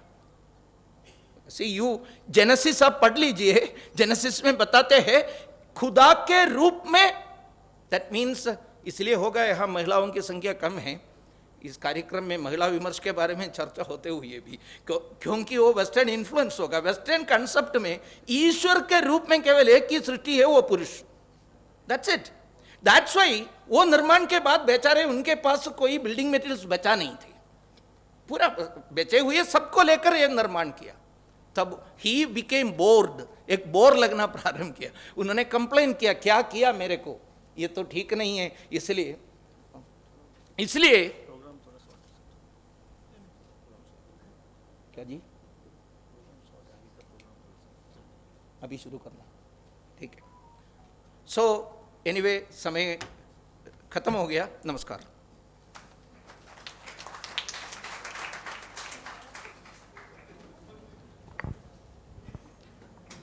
जेनेसिस आप पढ़ लीजिए, जेनेसिस में बताते हैं खुदा के रूप में। दैट मीन्स इसलिए होगा यहां महिलाओं की संख्या कम है इस कार्यक्रम में, महिला विमर्श के बारे में चर्चा होते हुए भी, क्योंकि वो वेस्टर्न इन्फ्लुएंस होगा। वेस्टर्न कंसेप्ट में ईश्वर के रूप में केवल एक ही सृष्टि है, वो पुरुष। That's it. दैट्स व्हाई वो निर्माण के बाद बेचारे उनके पास कोई बिल्डिंग मटेरियल्स बचा नहीं थे, पूरा बेचे हुए सबको लेकर ये निर्माण किया। तब ही बिकेम बोर्ड, एक बोर लगना प्रारंभ किया। उन्होंने कंप्लेन किया, क्या किया मेरे को, ये तो ठीक नहीं है। इसलिए का जी? अभी शुरू करना, ठीक है। सो एनीवे, समय खत्म हो गया। नमस्कार।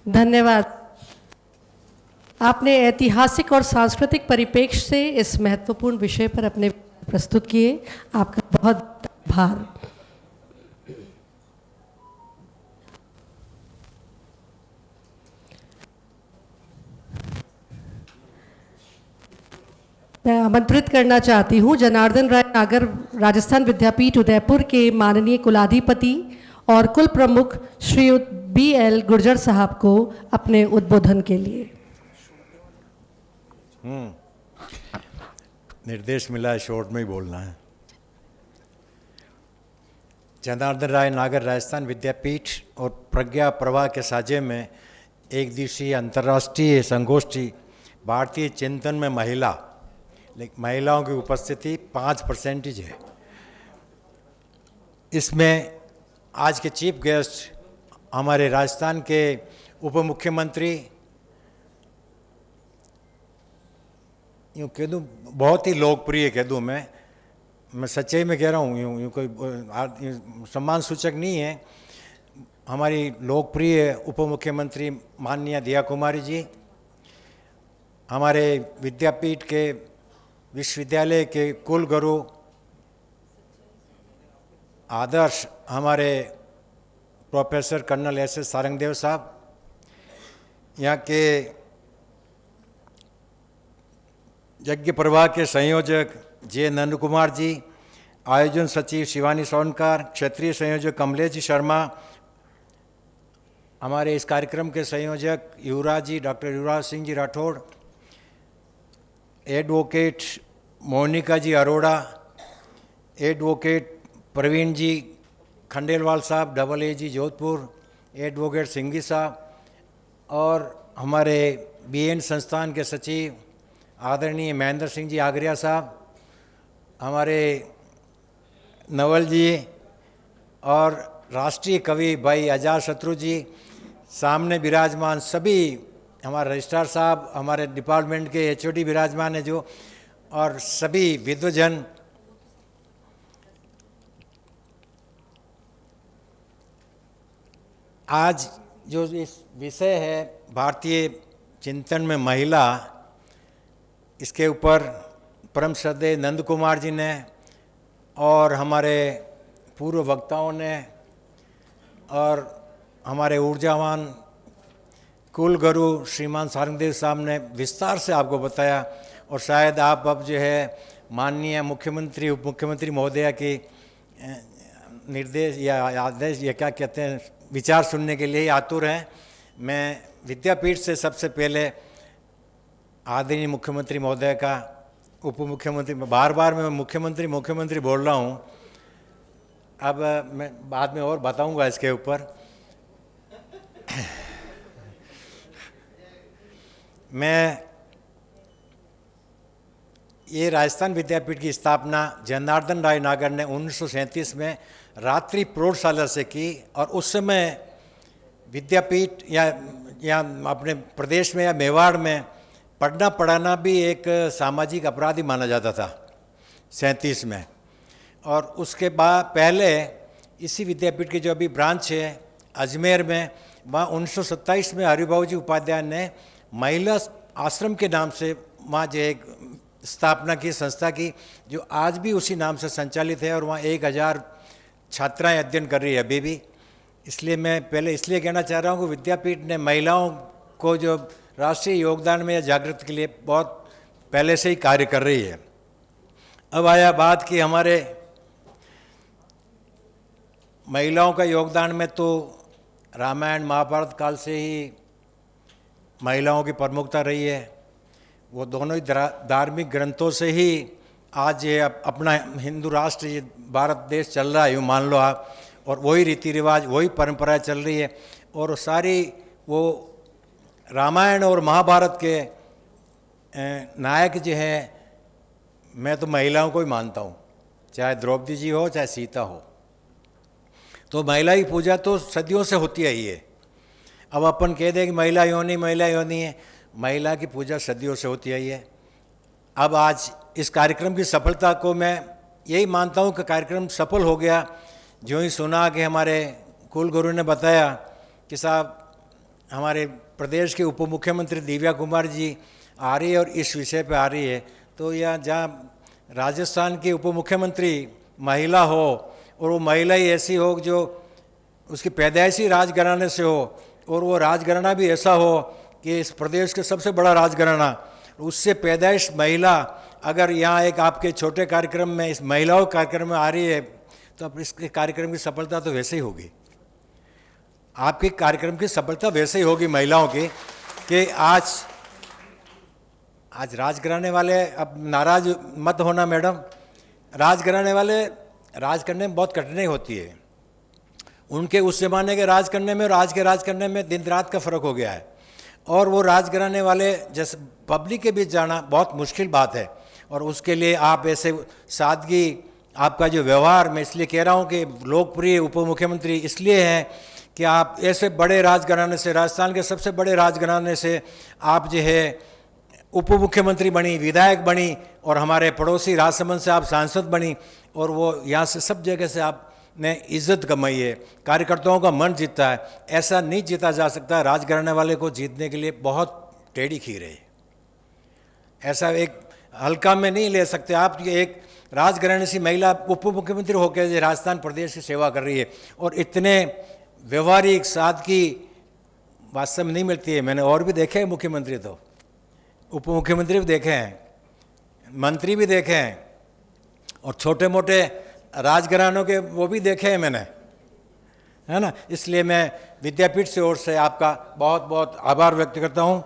धन्यवाद। आपने ऐतिहासिक और सांस्कृतिक परिप्रेक्ष्य से इस महत्वपूर्ण विषय पर अपने प्रस्तुत किए। आपका बहुत आभार। मैं आमंत्रित करना चाहती हूँ जनार्दन राय नागर राजस्थान विद्यापीठ उदयपुर के माननीय कुलाधिपति और कुल प्रमुख श्री BL गुर्जर साहब को अपने उद्बोधन के लिए। निर्देश मिला है, शॉर्ट में ही बोलना है। जनार्दन राय नागर राजस्थान विद्यापीठ और प्रज्ञा प्रवाह के साझे में एक दिवसीय अंतर्राष्ट्रीय संगोष्ठी भारतीय चिंतन में महिलाओं की उपस्थिति 5% है। इसमें आज के चीफ गेस्ट हमारे राजस्थान के उप मुख्यमंत्री, यूँ कह दूँ बहुत ही लोकप्रिय कह दूँ, मैं सच्चाई में कह रहा हूँ, यूँ कोई सम्मान सूचक नहीं है, हमारी लोकप्रिय उप मुख्यमंत्री माननीय दिया कुमारी जी, हमारे विद्यापीठ के विश्वविद्यालय के कुलगुरु आदर्श हमारे प्रोफेसर कर्नल SS सारंगदेव साहब, यहाँ के यज्ञ प्रवाह के संयोजक J नंद कुमार जी, आयोजन सचिव शिवानी सोनकर, क्षेत्रीय संयोजक कमलेश शर्मा, हमारे इस कार्यक्रम के संयोजक युवराज जी डॉक्टर युवराज सिंह जी राठौड़, एडवोकेट मोनिका जी अरोड़ा, एडवोकेट प्रवीण जी खंडेलवाल साहब AAG जोधपुर, एडवोकेट सिंघी साहब, और हमारे BN संस्थान के सचिव आदरणीय महेंद्र सिंह जी आगरिया साहब, हमारे नवल जी और राष्ट्रीय कवि भाई आजाद शत्रु जी, सामने विराजमान सभी हमारे रजिस्ट्रार साहब, हमारे डिपार्टमेंट के HOD विराजमान है जो, और सभी विद्वजन, आज जो इस विषय है भारतीय चिंतन में महिला, इसके ऊपर परम श्रद्धेय नंद कुमार जी ने और हमारे पूर्व वक्ताओं ने और हमारे ऊर्जावान कुलगुरु श्रीमान सारंगदेव साहब ने विस्तार से आपको बताया, और शायद आप अब जो है माननीय मुख्यमंत्री उप मुख्यमंत्री महोदया की निर्देश या आदेश या क्या कहते हैं विचार सुनने के लिए आतुर हैं। मैं विद्यापीठ से सबसे पहले आदरणीय मुख्यमंत्री महोदय का, उप मुख्यमंत्री, बार बार मैं मुख्यमंत्री बोल रहा हूँ, अब मैं बाद में और बताऊँगा इसके ऊपर। मैं ये राजस्थान विद्यापीठ की स्थापना जनार्दन राय नागर ने 1937 में रात्रि प्रौढ़शाला से की, और उस समय विद्यापीठ या अपने प्रदेश में या मेवाड़ में पढ़ना पढ़ाना भी एक सामाजिक अपराध ही माना जाता था 37 में। और उसके बाद पहले इसी विद्यापीठ की जो अभी ब्रांच है अजमेर में, वहाँ 1927 में हरिभाऊ जी उपाध्याय ने महिला आश्रम के नाम से वहाँ जो एक स्थापना की, संस्था की, जो आज भी उसी नाम से संचालित है, और वहाँ 1000 छात्राएं अध्ययन कर रही है अभी भी। इसलिए मैं पहले इसलिए कहना चाह रहा हूँ कि विद्यापीठ ने महिलाओं को जो राष्ट्रीय योगदान में जागृत के लिए बहुत पहले से ही कार्य कर रही है। अब आया बात कि हमारे महिलाओं का योगदान में तो रामायण महाभारत काल से ही महिलाओं की प्रमुखता रही है। वो दोनों ही धार्मिक ग्रंथों से ही आज ये अपना हिंदू राष्ट्र ये भारत देश चल रहा है, यूँ मान लो आप, और वही रीति रिवाज वही परंपराएं चल रही है। और सारी वो रामायण और महाभारत के नायक जो हैं, मैं तो महिलाओं को ही मानता हूँ, चाहे द्रौपदी जी हो चाहे सीता हो। तो महिला की पूजा तो सदियों से होती आई है। अब अपन कह दें कि महिला योनि है, महिला की पूजा सदियों से होती आई है। अब आज इस कार्यक्रम की सफलता को मैं यही मानता हूँ कि कार्यक्रम सफल हो गया। जो ही सुना कि हमारे कुल गुरु ने बताया कि साहब हमारे प्रदेश के उप मुख्यमंत्री दिव्या कुमार जी आ रही है और इस विषय पे आ रही है, तो यह जहाँ राजस्थान के उप मुख्यमंत्री महिला हो और वो महिला ही ऐसी हो जो उसकी पैदाइशी राजघराने से हो और वो राजघराना भी ऐसा हो कि इस प्रदेश के सबसे बड़ा राजघराना, उससे पैदाइश महिला अगर यहाँ एक आपके छोटे कार्यक्रम में इस महिलाओं कार्यक्रम में आ रही है, तो अब इसके कार्यक्रम की सफलता तो वैसे ही होगी। आपके कार्यक्रम की सफलता वैसे ही होगी महिलाओं की कि आज राजघराने वाले, अब नाराज मत होना मैडम, राजघराने वाले राज करने में बहुत कठिनाई होती है। उनके उस जमाने के राज करने में और आज के राज करने में दिन रात का फ़र्क हो गया है, और वो राज कराने वाले जैसे पब्लिक के बीच जाना बहुत मुश्किल बात है। और उसके लिए आप ऐसे सादगी, आपका जो व्यवहार, मैं इसलिए कह रहा हूँ कि लोकप्रिय उप मुख्यमंत्री इसलिए हैं कि आप ऐसे बड़े राजघराने से, राजस्थान के सबसे बड़े राजघराने से आप जो है उप मुख्यमंत्री बनी, विधायक बनी, और हमारे पड़ोसी राजसमंद से आप सांसद बनी, और वो यहाँ से सब जगह से आपने इज्जत कमाई है, कार्यकर्ताओं का मन जीता है। ऐसा नहीं जीता जा सकता। राजघराने वाले को जीतने के लिए बहुत टेढ़ी खीर है, ऐसा एक हल्का में नहीं ले सकते आप। ये एक राजघराने से महिला उप मुख्यमंत्री होकर राजस्थान प्रदेश की सेवा कर रही है, और इतने व्यवहारिक सादगी वास्तव में नहीं मिलती है। मैंने और भी देखे हैं मुख्यमंत्री, तो उप मुख्यमंत्री भी देखे हैं, मंत्री भी देखे हैं, और छोटे मोटे राजघरानों के वो भी देखे हैं मैंने, है ना। इसलिए मैं विद्यापीठ से ओर से आपका बहुत बहुत आभार व्यक्त करता हूँ,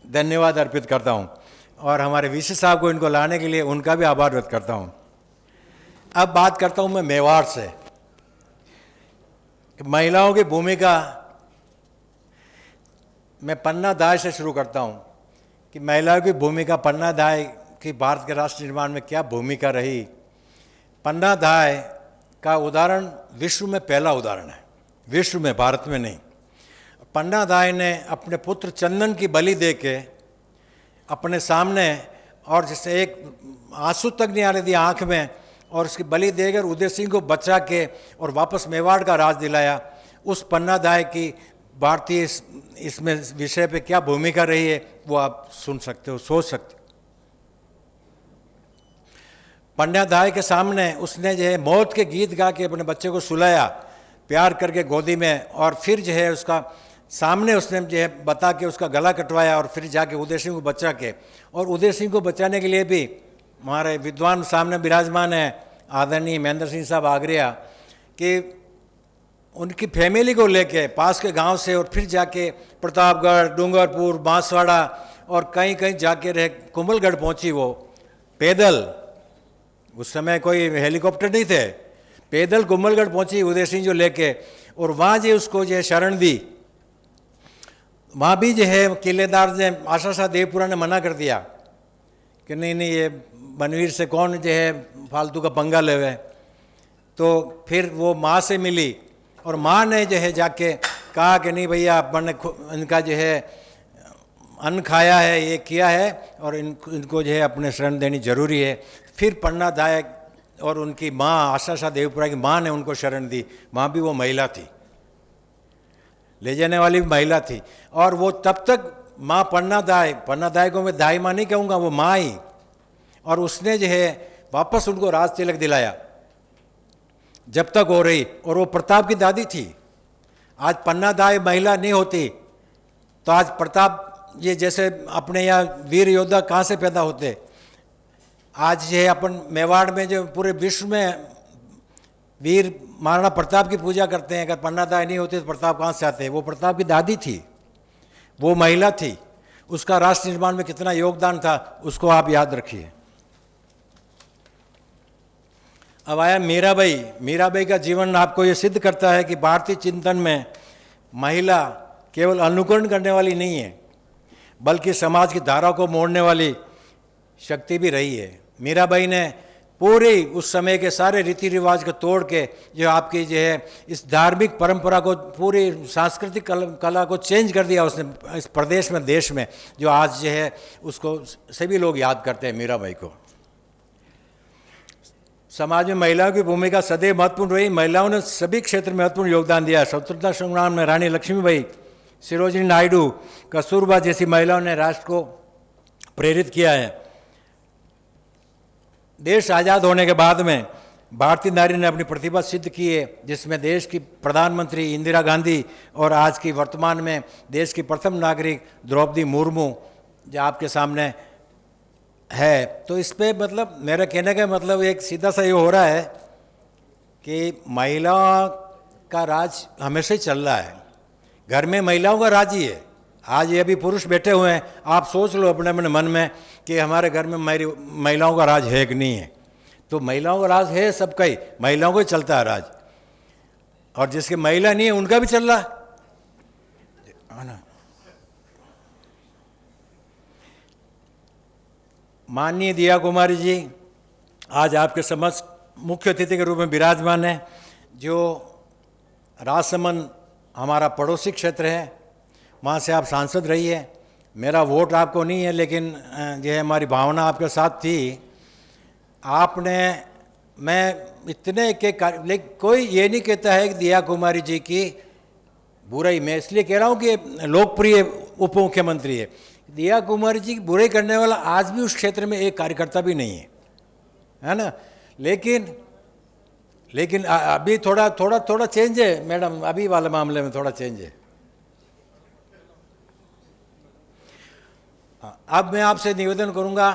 धन्यवाद अर्पित करता हूँ, और हमारे वीसी साहब को इनको लाने के लिए उनका भी आभार व्यक्त करता हूँ। अब बात करता हूँ मैं मेवाड़ से, महिलाओं की भूमिका। मैं पन्ना दाय से शुरू करता हूँ कि महिलाओं की भूमिका, पन्ना दाय की भारत के राष्ट्र निर्माण में क्या भूमिका रही। पन्ना दाय का उदाहरण विश्व में पहला उदाहरण है, विश्व में, भारत में नहीं। पन्ना दाय ने अपने पुत्र चंदन की बलि दे के अपने सामने, और जिससे एक आंसू तक नहीं आने दिया आँख में, और उसकी बलि देकर उदय सिंह को बचा के और वापस मेवाड़ का राज दिलाया। उस पन्ना दाय की भारतीय इसमें विषय पे क्या भूमिका रही है वो आप सुन सकते हो, सोच सकते हो। पन्ना दाय के सामने उसने जो है मौत के गीत गा के अपने बच्चे को सुलाया, प्यार करके गोदी में, और फिर जो है उसका सामने उसने जो है बता के उसका गला कटवाया, और फिर जाके उदय सिंह को बचा के, और उदय सिंह को बचाने के लिए भी हमारे विद्वान सामने विराजमान है आदरणीय महेंद्र सिंह साहब आगरिया, कि उनकी फैमिली को लेके पास के गांव से, और फिर जाके प्रतापगढ़, डूंगरपुर, बांसवाड़ा, और कहीं कहीं जाके रह कुंभलगढ़ पहुंची वो पैदल। उस समय कोई हेलीकॉप्टर नहीं थे, पैदल कुंभलगढ़ पहुंची उदय सिंह जो लेके, और वहाँ जो उसको जो है शरण दी। वहाँ भी जो है किलेदार ने, आशा शाह देवपुरा ने मना कर दिया कि नहीं नहीं, ये बनवीर से कौन जो है फालतू का पंगा लेवे। तो फिर वो माँ से मिली, और माँ ने जो है जाके कहा कि नहीं भैया, अपन ने इनका जो है अन्न खाया है, ये किया है, और इनको जो है अपने शरण देनी जरूरी है। फिर पन्ना दाय और उनकी माँ आशा शाह देवपुरा की माँ ने उनको शरण दी। माँ भी वो महिला थी, ले जाने वाली भी महिला थी, और वो तब तक माँ पन्ना दाय को मैं दाई माँ नहीं कहूँगा, वो माँ ही। और उसने जो है वापस उनको राज तिलक दिलाया जब तक हो रही, और वो प्रताप की दादी थी। आज पन्ना दाय महिला नहीं होती तो आज प्रताप ये जैसे अपने यहाँ वीर योद्धा कहाँ से पैदा होते। आज ये अपन मेवाड़ में जो पूरे विश्व में वीर महाराणा प्रताप की पूजा करते हैं, अगर पन्ना दाय नहीं होती तो प्रताप कहाँ से आते हैं। वो प्रताप की दादी थी, वो महिला थी, उसका राष्ट्र निर्माण में कितना योगदान था उसको आप याद रखिए। अब आया मीराबाई। मीराबाई का जीवन आपको ये सिद्ध करता है कि भारतीय चिंतन में महिला केवल अनुकरण करने वाली नहीं है, बल्कि समाज की धारा को मोड़ने वाली शक्ति भी रही है। मीराबाई ने पूरी उस समय के सारे रीति रिवाज को तोड़ के जो आपकी जो है इस धार्मिक परंपरा को, पूरी सांस्कृतिक कला को चेंज कर दिया उसने इस प्रदेश में, देश में, जो आज जो है उसको सभी लोग याद करते हैं, मीराबाई को। समाज में महिलाओं की भूमिका सदैव महत्वपूर्ण रही। महिलाओं ने सभी क्षेत्र में महत्वपूर्ण योगदान दिया। स्वतंत्रता संग्राम में रानी लक्ष्मीबाई, सरोजिनी नायडू, कस्तूरबा जैसी महिलाओं ने राष्ट्र को प्रेरित किया है। देश आज़ाद होने के बाद में भारतीय नारी ने अपनी प्रतिभा सिद्ध की है, जिसमें देश की प्रधानमंत्री इंदिरा गांधी और आज की वर्तमान में देश की प्रथम नागरिक द्रौपदी मुर्मू जो आपके सामने है। तो इस पे मतलब मेरा कहने का मतलब एक सीधा सा ये हो रहा है कि महिला का राज हमेशा ही चल रहा है। घर में महिलाओं का राज ही है। आज ये अभी पुरुष बैठे हुए हैं, आप सोच लो अपने अपने मन में कि हमारे घर में महिलाओं का राज है कि नहीं है। तो महिलाओं का राज है, सबका ही, महिलाओं को ही चलता है राज, और जिसकी महिला नहीं है उनका भी चल रहा है ना। माननीय दिया कुमारी जी आज आपके समक्ष मुख्य अतिथि के रूप में विराजमान है। जो राजसमंद हमारा पड़ोसी क्षेत्र है, वहाँ से आप सांसद रही है। मेरा वोट आपको नहीं है, लेकिन जो है हमारी भावना आपके साथ थी। आपने, मैं इतने के लेकिन कोई ये नहीं कहता है कि दिया कुमारी जी की बुराई, मैं इसलिए कह रहा हूँ कि लोकप्रिय उप मुख्यमंत्री है। दिया कुमारी जी की बुराई करने वाला आज भी उस क्षेत्र में एक कार्यकर्ता भी नहीं है ना। लेकिन अभी थोड़ा चेंज है मैडम, अभी वाले मामले में थोड़ा चेंज है। अब मैं आपसे निवेदन करूंगा,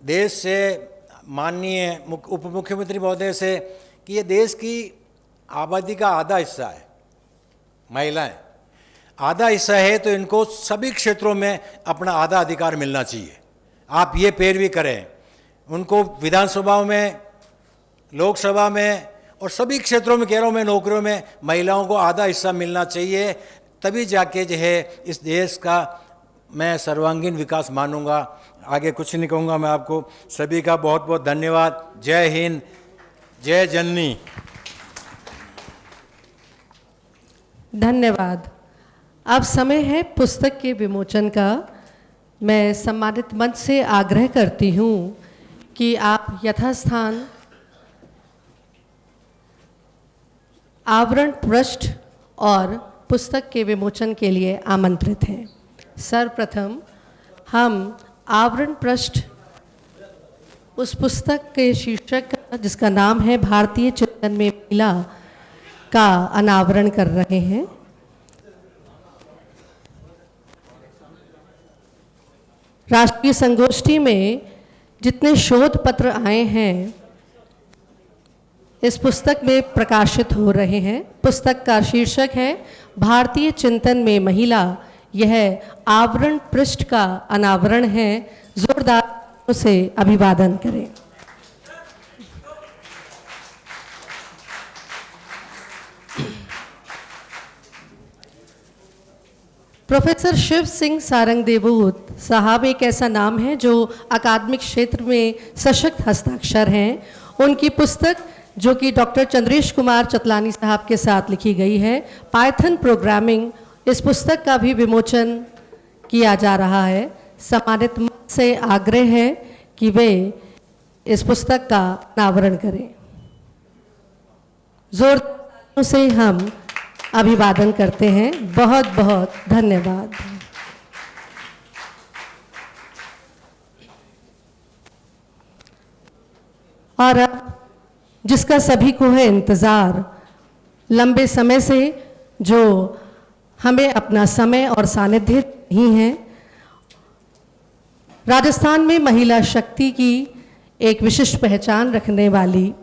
देश से, माननीय उप मुख्यमंत्री महोदय से, कि ये देश की आबादी का आधा हिस्सा है महिलाएं, आधा हिस्सा है, तो इनको सभी क्षेत्रों में अपना आधा अधिकार मिलना चाहिए। आप ये पैरवी करें, उनको विधानसभा में, लोकसभा में और सभी क्षेत्रों में, कह रहा हूँ मैं, नौकरियों में महिलाओं को आधा हिस्सा मिलना चाहिए। तभी जाके जो है इस देश का मैं सर्वांगीण विकास मानूंगा। आगे कुछ नहीं कहूँगा मैं आपको। सभी का बहुत बहुत धन्यवाद। जय हिंद, जय जननी। धन्यवाद। अब समय है पुस्तक के विमोचन का। मैं सम्मानित मंच से आग्रह करती हूँ कि आप यथास्थान आवरण पृष्ठ और पुस्तक के विमोचन के लिए आमंत्रित हैं। सर्वप्रथम हम आवरण पृष्ठ, उस पुस्तक के शीर्षक का, जिसका नाम है भारतीय चिंतन में महिला, का अनावरण कर रहे हैं। राष्ट्रीय संगोष्ठी में जितने शोध पत्र आए हैं इस पुस्तक में प्रकाशित हो रहे हैं। पुस्तक का शीर्षक है भारतीय चिंतन में महिला। यह आवरण पृष्ठ का अनावरण है। जोरदार से अभिवादन करें। प्रोफेसर शिव सिंह सारंग देवूत साहब एक ऐसा नाम है जो अकादमिक क्षेत्र में सशक्त हस्ताक्षर हैं। उनकी पुस्तक, जो कि डॉक्टर चंद्रेश कुमार चतलानी साहब के साथ लिखी गई है, पाइथन प्रोग्रामिंग, इस पुस्तक का भी विमोचन किया जा रहा है। सम्मानित मंच से आग्रह है कि वे इस पुस्तक का अनावरण करें। जोर से हम अभिवादन करते हैं। बहुत बहुत धन्यवाद। और अब जिसका सभी को है इंतज़ार, लंबे समय से जो हमें अपना समय और सानिध्य नहीं है, राजस्थान में महिला शक्ति की एक विशिष्ट पहचान रखने वाली,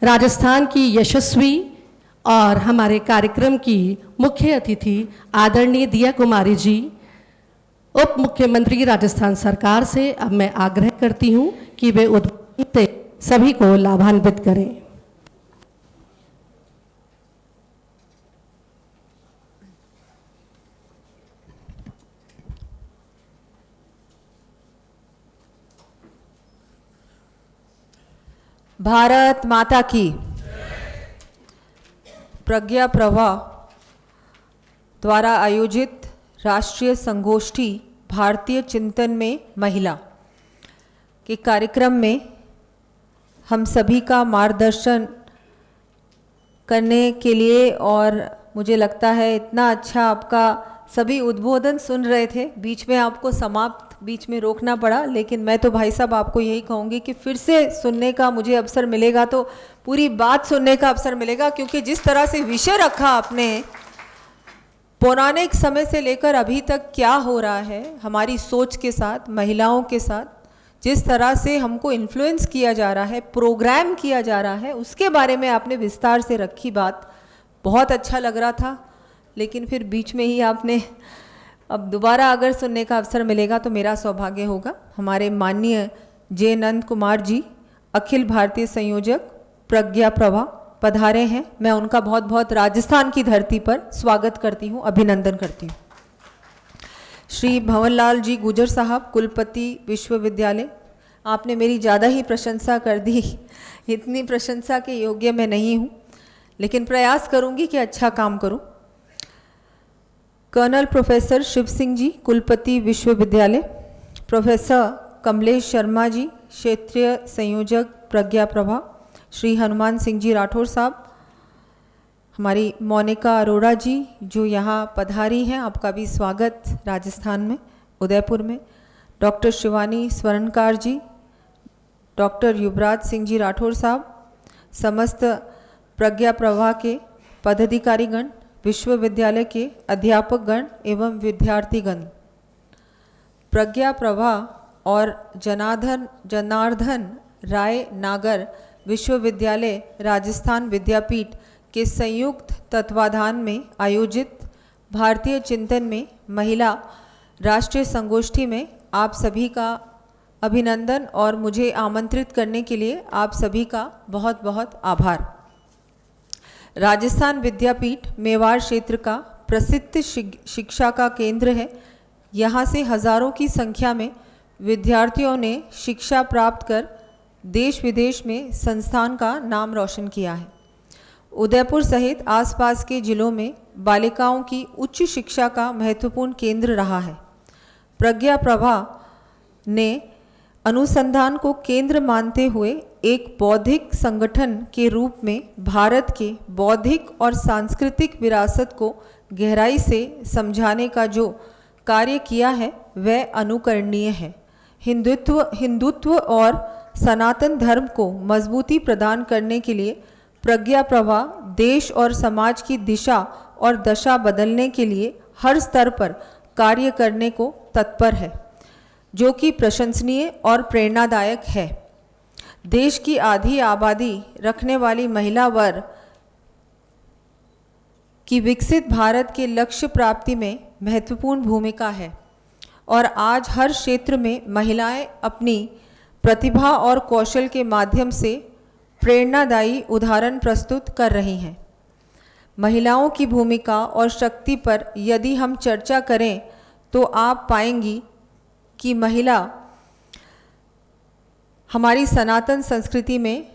राजस्थान की यशस्वी और हमारे कार्यक्रम की मुख्य अतिथि आदरणीय दिया कुमारी जी, उप मुख्यमंत्री राजस्थान सरकार से अब मैं आग्रह करती हूँ कि वे उद्बोधन से सभी को लाभान्वित करें। भारत माता की। प्रज्ञा प्रवाह द्वारा आयोजित राष्ट्रीय संगोष्ठी भारतीय चिंतन में महिला के कार्यक्रम में हम सभी का मार्गदर्शन करने के लिए, और मुझे लगता है इतना अच्छा आपका सभी उद्बोधन सुन रहे थे, बीच में आपको बीच में रोकना पड़ा, लेकिन मैं तो भाई साहब आपको यही कहूँगी कि फिर से सुनने का मुझे अवसर मिलेगा तो पूरी बात सुनने का अवसर मिलेगा, क्योंकि जिस तरह से विषय रखा आपने, पौराणिक समय से लेकर अभी तक क्या हो रहा है हमारी सोच के साथ, महिलाओं के साथ, जिस तरह से हमको इन्फ्लुएंस किया जा रहा है, प्रोग्राम किया जा रहा है, उसके बारे में आपने विस्तार से रखी बात, बहुत अच्छा लग रहा था। लेकिन फिर बीच में ही आपने, अब दोबारा अगर सुनने का अवसर मिलेगा तो मेरा सौभाग्य होगा। हमारे माननीय जे नंद कुमार जी, अखिल भारतीय संयोजक प्रज्ञा प्रवाह पधारे हैं, मैं उनका बहुत बहुत राजस्थान की धरती पर स्वागत करती हूँ, अभिनंदन करती हूँ। श्री भंवरलाल जी गुजर साहब, कुलपति विश्वविद्यालय, आपने मेरी ज़्यादा ही प्रशंसा कर दी, इतनी प्रशंसा के योग्य मैं नहीं हूँ, लेकिन प्रयास करूँगी कि अच्छा काम करूँ। कर्नल प्रोफेसर शिव सिंह जी, कुलपति विश्वविद्यालय, प्रोफेसर कमलेश शर्मा जी, क्षेत्रीय संयोजक प्रज्ञा प्रवाह, श्री हनुमान सिंह जी राठौर साहब, हमारी मोनिका अरोड़ा जी जो यहाँ पधारी हैं, आपका भी स्वागत राजस्थान में, उदयपुर में, डॉक्टर शिवानी स्वर्णकार जी, डॉक्टर युवराज सिंह जी राठौर साहब, समस्त प्रज्ञा प्रवाह के पदाधिकारीगण, विश्वविद्यालय के अध्यापकगण एवं विद्यार्थीगण, प्रज्ञा प्रवाह और जनार्दन राय नागर विश्वविद्यालय राजस्थान विद्यापीठ के संयुक्त तत्वाधान में आयोजित भारतीय चिंतन में महिला राष्ट्रीय संगोष्ठी में आप सभी का अभिनंदन और मुझे आमंत्रित करने के लिए आप सभी का बहुत बहुत आभार। राजस्थान विद्यापीठ मेवाड़ क्षेत्र का प्रसिद्ध शिक्षा का केंद्र है। यहाँ से हजारों की संख्या में विद्यार्थियों ने शिक्षा प्राप्त कर देश विदेश में संस्थान का नाम रोशन किया है। उदयपुर सहित आसपास के जिलों में बालिकाओं की उच्च शिक्षा का महत्वपूर्ण केंद्र रहा है। प्रज्ञा प्रवाह ने अनुसंधान को केंद्र मानते हुए एक बौद्धिक संगठन के रूप में भारत के बौद्धिक और सांस्कृतिक विरासत को गहराई से समझाने का जो कार्य किया है वह अनुकरणीय है। हिंदुत्व और सनातन धर्म को मजबूती प्रदान करने के लिए प्रज्ञा प्रवाह देश और समाज की दिशा और दशा बदलने के लिए हर स्तर पर कार्य करने को तत्पर है, जो कि प्रशंसनीय और प्रेरणादायक है। देश की आधी आबादी रखने वाली महिला वर्ग की विकसित भारत के लक्ष्य प्राप्ति में महत्वपूर्ण भूमिका है और आज हर क्षेत्र में महिलाएं अपनी प्रतिभा और कौशल के माध्यम से प्रेरणादायी उदाहरण प्रस्तुत कर रही हैं। महिलाओं की भूमिका और शक्ति पर यदि हम चर्चा करें तो आप पाएंगी कि महिला हमारी सनातन संस्कृति में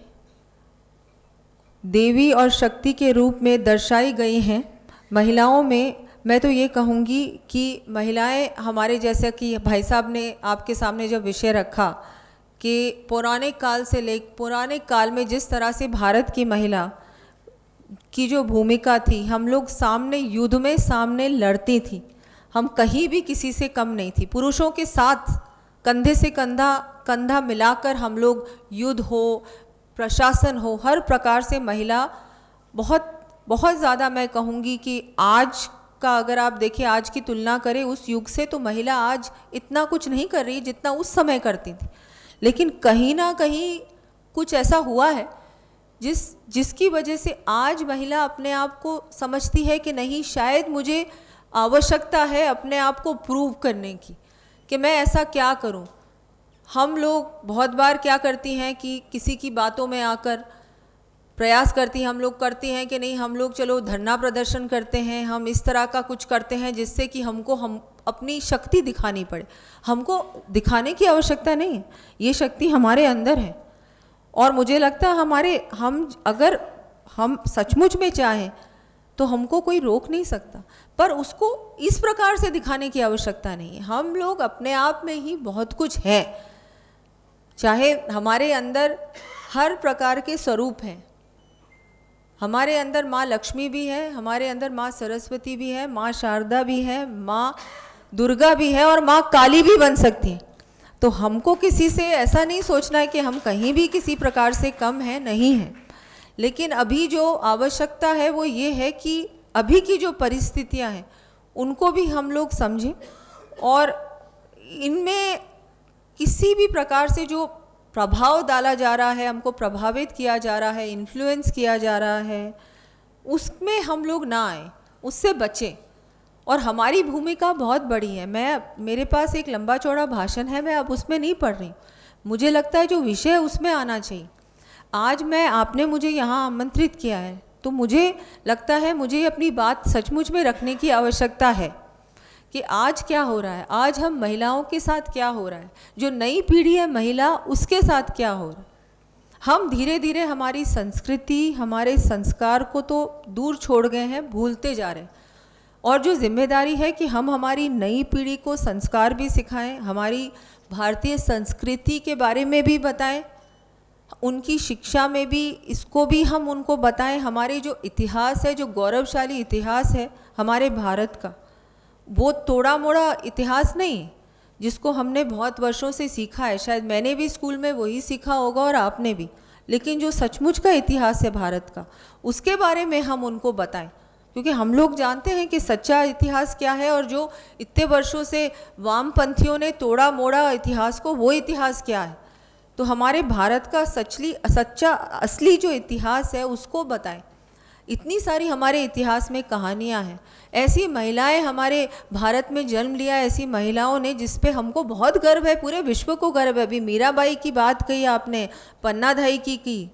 देवी और शक्ति के रूप में दर्शाई गई हैं। महिलाओं में मैं तो ये कहूँगी कि महिलाएं हमारे, जैसा कि भाई साहब ने आपके सामने जब विषय रखा कि पौराणिक काल में जिस तरह से भारत की महिला की जो भूमिका थी, हम लोग सामने युद्ध में सामने लड़ती थी, हम कहीं भी किसी से कम नहीं थी। पुरुषों के साथ कंधे से कंधा मिलाकर हम लोग युद्ध हो, प्रशासन हो, हर प्रकार से महिला बहुत ज़्यादा, मैं कहूँगी कि आज का अगर आप देखें, आज की तुलना करें उस युग से, तो महिला आज इतना कुछ नहीं कर रही जितना उस समय करती थी। लेकिन कहीं ना कहीं कुछ ऐसा हुआ है जिसकी वजह से आज महिला अपने आप को समझती है कि नहीं, शायद मुझे आवश्यकता है अपने आप को प्रूव करने की कि मैं ऐसा क्या करूं। हम लोग बहुत बार क्या करती हैं कि किसी की बातों में आकर प्रयास करती हैं, हम लोग करती हैं कि नहीं, हम लोग चलो धरना प्रदर्शन करते हैं, हम इस तरह का कुछ करते हैं जिससे कि हम अपनी शक्ति दिखानी पड़े। हमको दिखाने की आवश्यकता नहीं है, ये शक्ति हमारे अंदर है और मुझे लगता है अगर हम सचमुच में चाहें तो हमको कोई रोक नहीं सकता, पर उसको इस प्रकार से दिखाने की आवश्यकता नहीं है। हम लोग अपने आप में ही बहुत कुछ हैं, चाहे हमारे अंदर हर प्रकार के स्वरूप हैं। हमारे अंदर माँ लक्ष्मी भी है, हमारे अंदर माँ सरस्वती भी है, माँ शारदा भी है, माँ दुर्गा भी है और माँ काली भी बन सकती है। तो हमको किसी से ऐसा नहीं सोचना है कि हम कहीं भी किसी प्रकार से कम हैं, नहीं है। लेकिन अभी जो आवश्यकता है वो ये है कि अभी की जो परिस्थितियां हैं उनको भी हम लोग समझें और इनमें किसी भी प्रकार से जो प्रभाव डाला जा रहा है, हमको प्रभावित किया जा रहा है, इन्फ्लुएंस किया जा रहा है, उसमें हम लोग ना आए, उससे बचें। और हमारी भूमिका बहुत बड़ी है। मेरे पास एक लंबा चौड़ा भाषण है, मैं अब उसमें नहीं पढ़ रही। मुझे लगता है जो विषय है उसमें आना चाहिए। आज आपने मुझे यहाँ आमंत्रित किया है तो मुझे लगता है मुझे अपनी बात सचमुच में रखने की आवश्यकता है कि आज क्या हो रहा है, आज हम महिलाओं के साथ क्या हो रहा है, जो नई पीढ़ी है महिला उसके साथ क्या हो रहा है। हम धीरे धीरे हमारी संस्कृति, हमारे संस्कार को तो दूर छोड़ गए हैं, भूलते जा रहे हैं। और जो जिम्मेदारी है कि हम हमारी नई पीढ़ी को संस्कार भी सिखाएं, हमारी भारतीय संस्कृति के बारे में भी बताएं, उनकी शिक्षा में भी इसको भी हम उनको बताएं। हमारे जो इतिहास है, जो गौरवशाली इतिहास है हमारे भारत का, वो तोड़ा मोड़ा इतिहास नहीं जिसको हमने बहुत वर्षों से सीखा है। शायद मैंने भी स्कूल में वही सीखा होगा और आपने भी, लेकिन जो सचमुच का इतिहास है भारत का, उसके बारे में हम उनको बताएं। क्योंकि हम लोग जानते हैं कि सच्चा इतिहास क्या है और जो इतने वर्षों से वामपंथियों ने तोड़ा मोड़ा इतिहास को, वो इतिहास क्या है। तो हमारे भारत का सच्चा असली जो इतिहास है उसको बताएं। इतनी सारी हमारे इतिहास में कहानियां हैं, ऐसी महिलाएं हमारे भारत में जन्म लिया, ऐसी महिलाओं ने जिस पे हमको बहुत गर्व है, पूरे विश्व को गर्व है। अभी मीराबाई की बात कही आपने, पन्नाधाई की,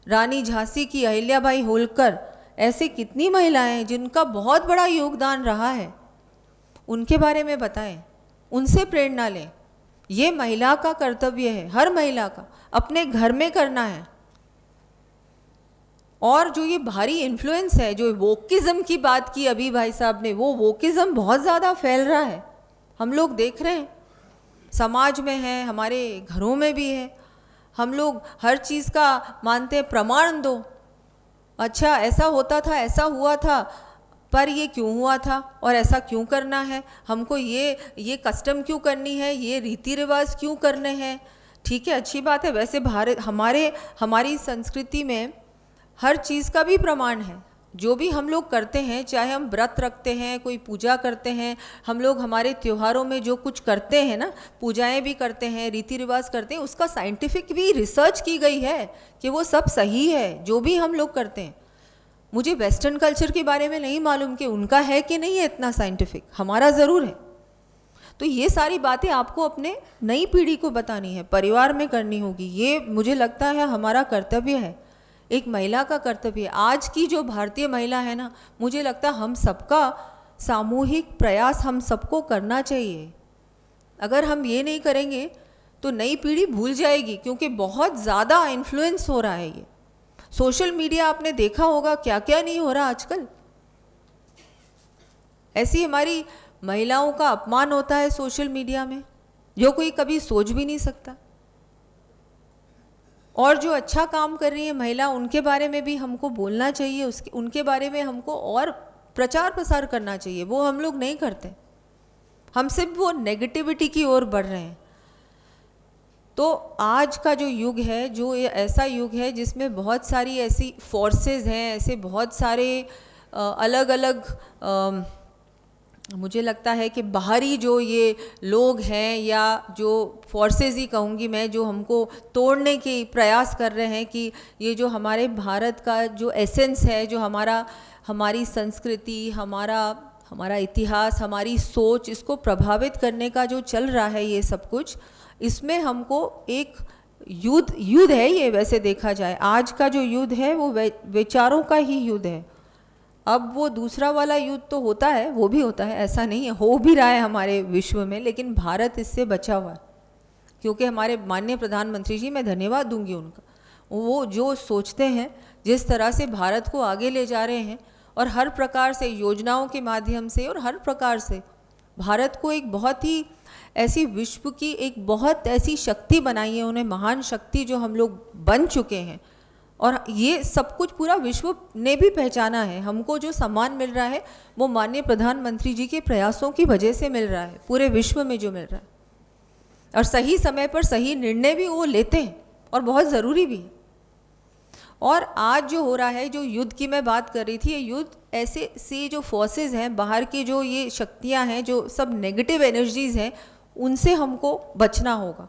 रानी झांसी की, अहिल्याबाई होलकर, ऐसे कितनी महिलाएं हैं जिनका बहुत बड़ा योगदान रहा है, उनके बारे में बताएं, उनसे प्रेरणा लें। ये महिला का कर्तव्य है, हर महिला का अपने घर में करना है। और जो ये भारी इन्फ्लुएंस है, जो वोकिज्म की बात की अभी भाई साहब ने, वो वोकिज्म बहुत ज़्यादा फैल रहा है, हम लोग देख रहे हैं, समाज में है, हमारे घरों में भी है। हम लोग हर चीज़ का मानते हैं प्रमाण दो, अच्छा ऐसा होता था, ऐसा हुआ था, पर ये क्यों हुआ था और ऐसा क्यों करना है, हमको ये कस्टम क्यों करनी है, ये रीति रिवाज क्यों करने हैं। ठीक है, अच्छी बात है। वैसे हमारी संस्कृति में हर चीज़ का भी प्रमाण है। जो भी हम लोग करते हैं, चाहे हम व्रत रखते हैं, कोई पूजा करते हैं, हम लोग हमारे त्योहारों में जो कुछ करते हैं ना, पूजाएं भी करते हैं, रीति रिवाज करते हैं, उसका साइंटिफिक भी रिसर्च की गई है कि वो सब सही है जो भी हम लोग करते हैं। मुझे वेस्टर्न कल्चर के बारे में नहीं मालूम कि उनका है कि नहीं है इतना साइंटिफिक, हमारा ज़रूर है। तो ये सारी बातें आपको अपने नई पीढ़ी को बतानी है, परिवार में करनी होगी। ये मुझे लगता है हमारा कर्तव्य है, एक महिला का कर्तव्य है। आज की जो भारतीय महिला है ना, मुझे लगता है हम सबका सामूहिक प्रयास हम सबको करना चाहिए। अगर हम ये नहीं करेंगे तो नई पीढ़ी भूल जाएगी, क्योंकि बहुत ज़्यादा इन्फ्लुएंस हो रहा है ये सोशल मीडिया। आपने देखा होगा क्या क्या नहीं हो रहा आजकल। ऐसी हमारी महिलाओं का अपमान होता है सोशल मीडिया में, जो कोई कभी सोच भी नहीं सकता। और जो अच्छा काम कर रही है महिला, उनके बारे में भी हमको बोलना चाहिए, उनके बारे में हमको और प्रचार प्रसार करना चाहिए। वो हम लोग नहीं करते, हम सिर्फ वो नेगेटिविटी की ओर बढ़ रहे हैं। तो आज का जो युग है, जो ये ऐसा युग है जिसमें बहुत सारी ऐसी फोर्सेस हैं, ऐसे बहुत सारे अलग अलग मुझे लगता है कि बाहरी जो ये लोग हैं, या जो फोर्सेस ही कहूँगी मैं, जो हमको तोड़ने के प्रयास कर रहे हैं कि ये जो हमारे भारत का जो एसेंस है, जो हमारी संस्कृति, हमारा इतिहास, हमारी सोच, इसको प्रभावित करने का जो चल रहा है ये सब कुछ, इसमें हमको एक युद्ध है ये। वैसे देखा जाए आज का जो युद्ध है वो विचारों का ही युद्ध है। अब वो दूसरा वाला युद्ध तो होता है, वो भी होता है, ऐसा नहीं है, हो भी रहा है हमारे विश्व में, लेकिन भारत इससे बचा हुआ है। क्योंकि हमारे माननीय प्रधानमंत्री जी, मैं धन्यवाद दूंगी उनका, वो जो सोचते हैं, जिस तरह से भारत को आगे ले जा रहे हैं और हर प्रकार से योजनाओं के माध्यम से और हर प्रकार से भारत को एक बहुत ही ऐसी विश्व की एक बहुत ऐसी शक्ति बनाई है उन्हें, महान शक्ति जो हम लोग बन चुके हैं। और ये सब कुछ पूरा विश्व ने भी पहचाना है। हमको जो सम्मान मिल रहा है वो माननीय प्रधानमंत्री जी के प्रयासों की वजह से मिल रहा है, पूरे विश्व में जो मिल रहा है। और सही समय पर सही निर्णय भी वो लेते हैं और बहुत ज़रूरी भी है। और आज जो हो रहा है, जो युद्ध की मैं बात कर रही थी, ये युद्ध ऐसे से जो फोर्सेस हैं बाहर की, जो ये शक्तियां हैं, जो सब नेगेटिव एनर्जीज़ हैं, उनसे हमको बचना होगा।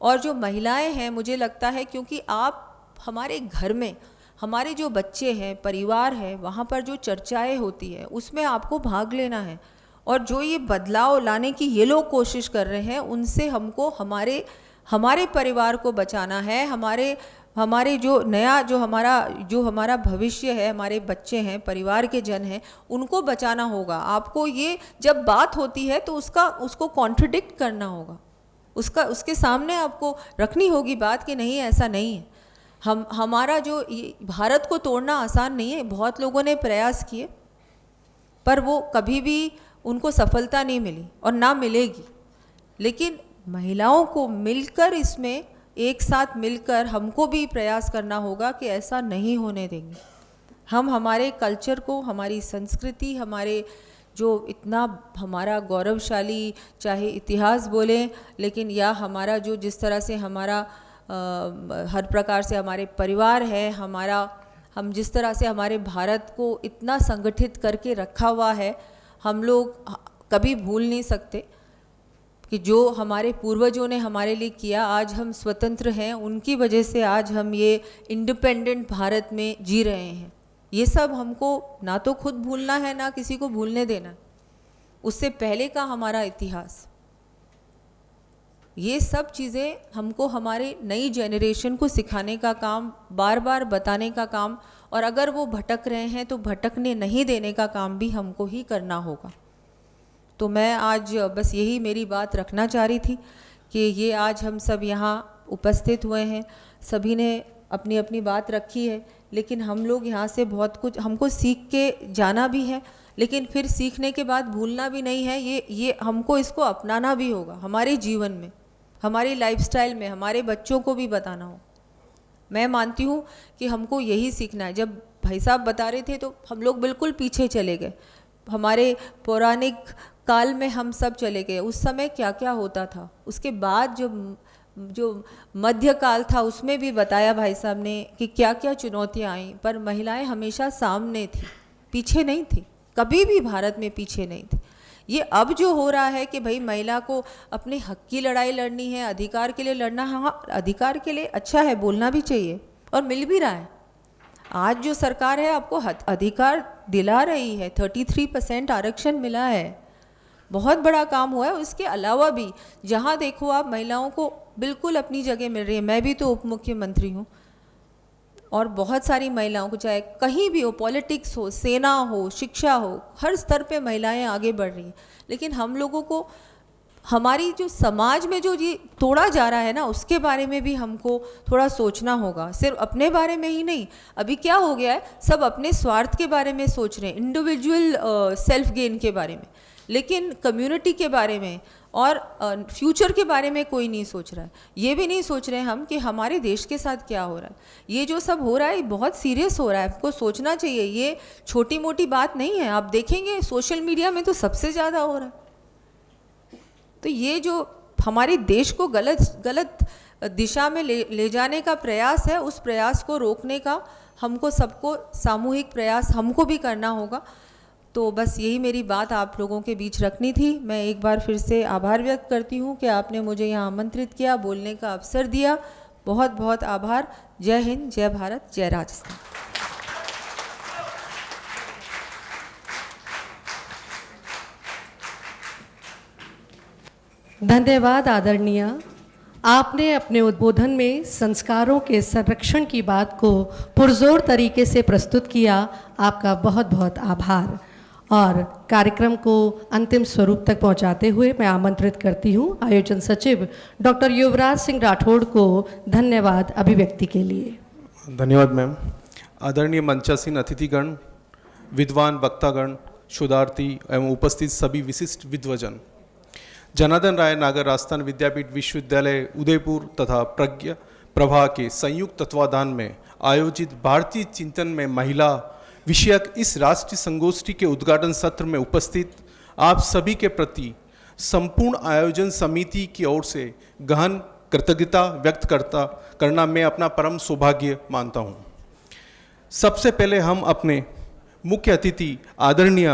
और जो महिलाएं हैं, मुझे लगता है क्योंकि आप हमारे घर में हमारे जो बच्चे हैं, परिवार है, वहाँ पर जो चर्चाएं होती है उसमें आपको भाग लेना है। और जो ये बदलाव लाने की ये लोग कोशिश कर रहे हैं, उनसे हमको हमारे परिवार को बचाना है। हमारे जो नया जो हमारा भविष्य है, हमारे बच्चे हैं, परिवार के जन हैं, उनको बचाना होगा। आपको ये जब बात होती है तो उसको कॉन्ट्रडिक्ट करना होगा, उसके सामने आपको रखनी होगी बात कि नहीं, ऐसा नहीं है। हमारा जो भारत को तोड़ना आसान नहीं है। बहुत लोगों ने प्रयास किए पर वो कभी भी उनको सफलता नहीं मिली और ना मिलेगी। लेकिन महिलाओं को मिलकर, इसमें एक साथ मिलकर हमको भी प्रयास करना होगा कि ऐसा नहीं होने देंगे। हम हमारे कल्चर को, हमारी संस्कृति, हमारे जो इतना हमारा गौरवशाली चाहे इतिहास बोलें, लेकिन या हमारा जो जिस तरह से हमारा हर प्रकार से हमारे परिवार है, हम जिस तरह से हमारे भारत को इतना संगठित करके रखा हुआ है, हम लोग कभी भूल नहीं सकते कि जो हमारे पूर्वजों ने हमारे लिए किया। आज हम स्वतंत्र हैं, उनकी वजह से आज हम ये इंडिपेंडेंट भारत में जी रहे हैं। ये सब हमको ना तो खुद भूलना है, ना किसी को भूलने देना। उससे पहले का हमारा इतिहास, ये सब चीज़ें हमको हमारे नई जनरेशन को सिखाने का काम, बार बार बताने का काम, और अगर वो भटक रहे हैं तो भटकने नहीं देने का काम भी हमको ही करना होगा। तो मैं आज बस यही मेरी बात रखना चाह रही थी कि ये आज हम सब यहाँ उपस्थित हुए हैं, सभी ने अपनी अपनी बात रखी है, लेकिन हम लोग यहाँ से बहुत कुछ हमको सीख के जाना भी है, लेकिन फिर सीखने के बाद भूलना भी नहीं है। ये हमको इसको अपनाना भी होगा हमारे जीवन में, हमारी लाइफस्टाइल में, हमारे बच्चों को भी बताना हो। मैं मानती हूँ कि हमको यही सीखना है। जब भाई साहब बता रहे थे तो हम लोग बिल्कुल पीछे चले गए, हमारे पौराणिक काल में हम सब चले गए। उस समय क्या क्या होता था, उसके बाद जो मध्य काल था उसमें भी बताया भाई साहब ने कि क्या क्या चुनौतियाँ आई, पर महिलाएं हमेशा सामने थी, पीछे नहीं थी, कभी भी भारत में पीछे नहीं थी। ये अब जो हो रहा है कि भाई महिला को अपने हक की लड़ाई लड़नी है, अधिकार के लिए लड़ना, हाँ अधिकार के लिए अच्छा है, बोलना भी चाहिए और मिल भी रहा है। आज जो सरकार है आपको अधिकार दिला रही है, 33% आरक्षण मिला है, बहुत बड़ा काम हुआ है। उसके अलावा भी जहाँ देखो आप महिलाओं को बिल्कुल अपनी जगह मिल रही है। मैं भी तो उप मुख्यमंत्री हूँ और बहुत सारी महिलाओं को, चाहे कहीं भी हो, पॉलिटिक्स हो, सेना हो, शिक्षा हो, हर स्तर पे महिलाएं आगे बढ़ रही हैं। लेकिन हम लोगों को हमारी जो समाज में जो ये तोड़ा जा रहा है ना, उसके बारे में भी हमको थोड़ा सोचना होगा। सिर्फ अपने बारे में ही नहीं, अभी क्या हो गया है, सब अपने स्वार्थ के बारे में सोच रहे हैं, इंडिविजुअल सेल्फ गेन के बारे में, लेकिन कम्युनिटी के बारे में और फ्यूचर के बारे में कोई नहीं सोच रहा है। ये भी नहीं सोच रहे हम कि हमारे देश के साथ क्या हो रहा है। ये जो सब हो रहा है बहुत सीरियस हो रहा है, आपको सोचना चाहिए। ये छोटी मोटी बात नहीं है। आप देखेंगे सोशल मीडिया में तो सबसे ज़्यादा हो रहा है। तो ये जो हमारे देश को गलत दिशा में ले जाने का प्रयास है, उस प्रयास को रोकने का हमको सबको सामूहिक प्रयास हमको भी करना होगा। तो बस यही मेरी बात आप लोगों के बीच रखनी थी। मैं एक बार फिर से आभार व्यक्त करती हूँ कि आपने मुझे यहाँ आमंत्रित किया, बोलने का अवसर दिया। बहुत बहुत आभार। जय हिंद, जय भारत, जय राजस्थान। धन्यवाद आदरणीय। आपने अपने उद्बोधन में संस्कारों के संरक्षण की बात को पुरजोर तरीके से प्रस्तुत किया। आपका बहुत बहुत आभार। और कार्यक्रम को अंतिम स्वरूप तक पहुंचाते हुए मैं आमंत्रित करती हूं आयोजन सचिव डॉक्टर युवराज सिंह राठौड़ को धन्यवाद अभिव्यक्ति के लिए। धन्यवाद मैम। आदरणीय मंचासीन अतिथिगण, विद्वान वक्तागण, शोधार्थी एवं उपस्थित सभी विशिष्ट विद्वजन, जनार्दन राय नागर राजस्थान विद्यापीठ विश्वविद्यालय उदयपुर तथा प्रज्ञा प्रभा के संयुक्त तत्वाधान में आयोजित भारतीय चिंतन में महिला विषयक इस राष्ट्रीय संगोष्ठी के उद्घाटन सत्र में उपस्थित आप सभी के प्रति संपूर्ण आयोजन समिति की ओर से गहन कृतज्ञता व्यक्त करना मैं अपना परम सौभाग्य मानता हूँ। सबसे पहले हम अपने मुख्य अतिथि आदरणीय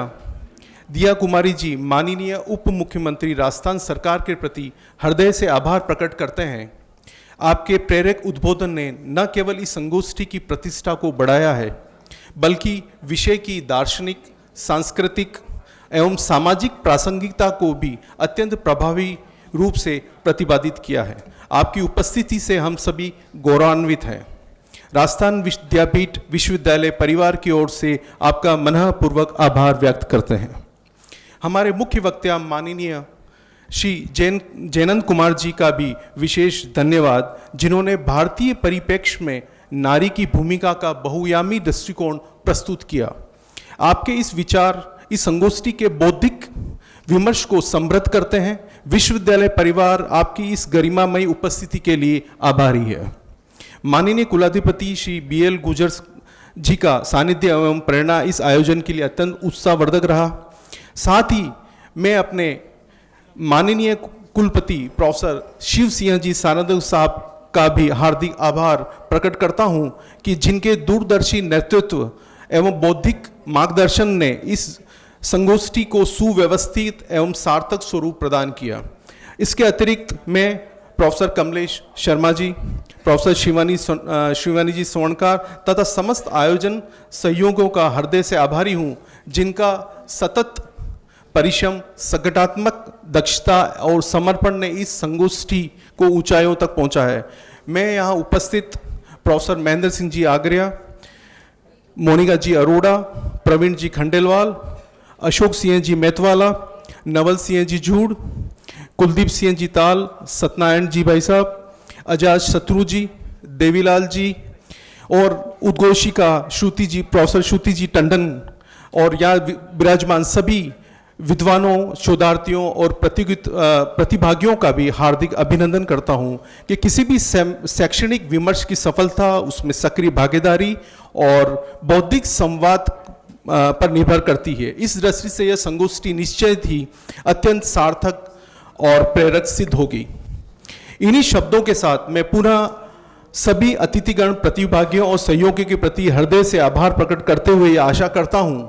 दिया कुमारी जी, माननीय उप मुख्यमंत्री राजस्थान सरकार के प्रति हृदय से आभार प्रकट करते हैं। आपके प्रेरक उद्बोधन ने न केवल इस संगोष्ठी की प्रतिष्ठा को बढ़ाया है, बल्कि विषय की दार्शनिक, सांस्कृतिक एवं सामाजिक प्रासंगिकता को भी अत्यंत प्रभावी रूप से प्रतिपादित किया है। आपकी उपस्थिति से हम सभी गौरवान्वित हैं। राजस्थान विद्यापीठ विश्वविद्यालय परिवार की ओर से आपका मनःपूर्वक आभार व्यक्त करते हैं। हमारे मुख्य वक्ता माननीय श्री जयनंद कुमार जी का भी विशेष धन्यवाद, जिन्होंने भारतीय परिप्रेक्ष्य में नारी की भूमिका का बहुआयामी दृष्टिकोण प्रस्तुत किया। आपके इस विचार इस संगोष्ठी के बौद्धिक विमर्श को समृद्ध करते हैं। विश्वविद्यालय परिवार आपकी इस गरिमामयी उपस्थिति के लिए आभारी है। माननीय कुलाधिपति श्री BL गुर्जर जी का सानिध्य एवं प्रेरणा इस आयोजन के लिए अत्यंत उत्साहवर्धक रहा। साथ ही मैं अपने माननीय कुलपति प्रोफेसर शिव सिंह जी सारद साहब का भी हार्दिक आभार प्रकट करता हूं कि जिनके दूरदर्शी नेतृत्व एवं बौद्धिक मार्गदर्शन ने इस संगोष्ठी को सुव्यवस्थित एवं सार्थक स्वरूप प्रदान किया। इसके अतिरिक्त मैं प्रोफेसर कमलेश शर्मा जी, प्रोफेसर शिवानी जी स्वर्णकार तथा समस्त आयोजन सहयोगियों का हृदय से आभारी हूँ, जिनका सतत परिश्रम, संगठनात्मक दक्षता और समर्पण ने इस संगोष्ठी को ऊंचाइयों तक पहुंचा है। मैं यहाँ उपस्थित प्रोफेसर महेंद्र सिंह जी आगरिया, मोनिका जी अरोड़ा, प्रवीण जी खंडेलवाल, अशोक सिंह जी मेतवाला, नवल सिंह जी झूड़, कुलदीप सिंह जी ताल, सत्यनारायण जी भाई साहब, अजाज शत्रु जी, देवीलाल जी और उद्घोषिका श्रुति जी, प्रोफेसर श्रुति जी टंडन और यहाँ विराजमान सभी विद्वानों, शोधार्थियों और प्रतिभागियों का भी हार्दिक अभिनंदन करता हूँ कि किसी भी शैक्षणिक विमर्श की सफलता उसमें सक्रिय भागीदारी और बौद्धिक संवाद पर निर्भर करती है। इस दृष्टि से यह संगोष्ठी निश्चित ही अत्यंत सार्थक और प्रेरक सिद्ध होगी। इन्हीं शब्दों के साथ मैं पुनः सभी अतिथिगण, प्रतिभागियों और सहयोगियों के प्रति हृदय से आभार प्रकट करते हुए आशा करता हूं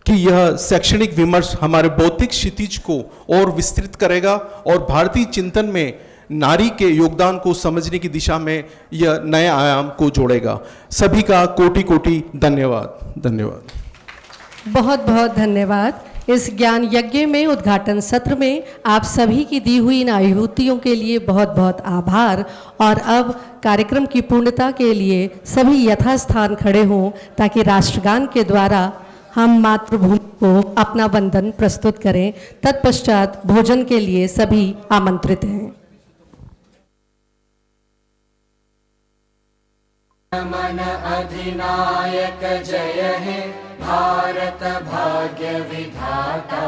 कि यह शैक्षणिक विमर्श हमारे बौद्धिक क्षितिज को और विस्तृत करेगा और भारतीय चिंतन में नारी के योगदान को समझने की दिशा में यह नए आयाम को जोड़ेगा। सभी का कोटि कोटि धन्यवाद। धन्यवाद। बहुत बहुत धन्यवाद। इस ज्ञान यज्ञ में उद्घाटन सत्र में आप सभी की दी हुई इन आहुतियों के लिए बहुत बहुत आभार। और अब कार्यक्रम की पूर्णता के लिए सभी यथास्थान खड़े हों ताकि राष्ट्रगान के द्वारा हम मातृभूमि को अपना वंदन प्रस्तुत करें। तत्पश्चात भोजन के लिए सभी आमंत्रित हैं। मन अधिनायक जय हे भारत भाग्य विधाता,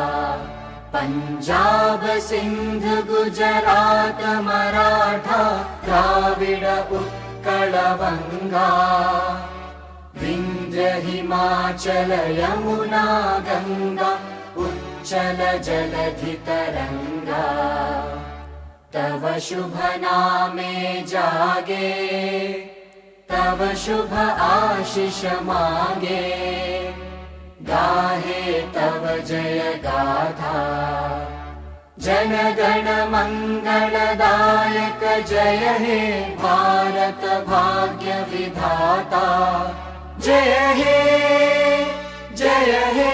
पंजाब सिंध गुजरात मराठा द्राविड़ उत्कल बंगा, विंध्य हिमाचल यमुना गंगा उच्चल जलधि तरंगा, तव शुभ नामे जागे तव शुभ आशीष मांगे, गाहे तव जय गाथा, जन गण मंगलदायक जय हे भारत भाग्य विधाता, जय हे जय हे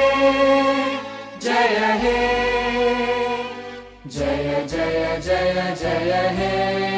जय हे जय जय जय जय हे।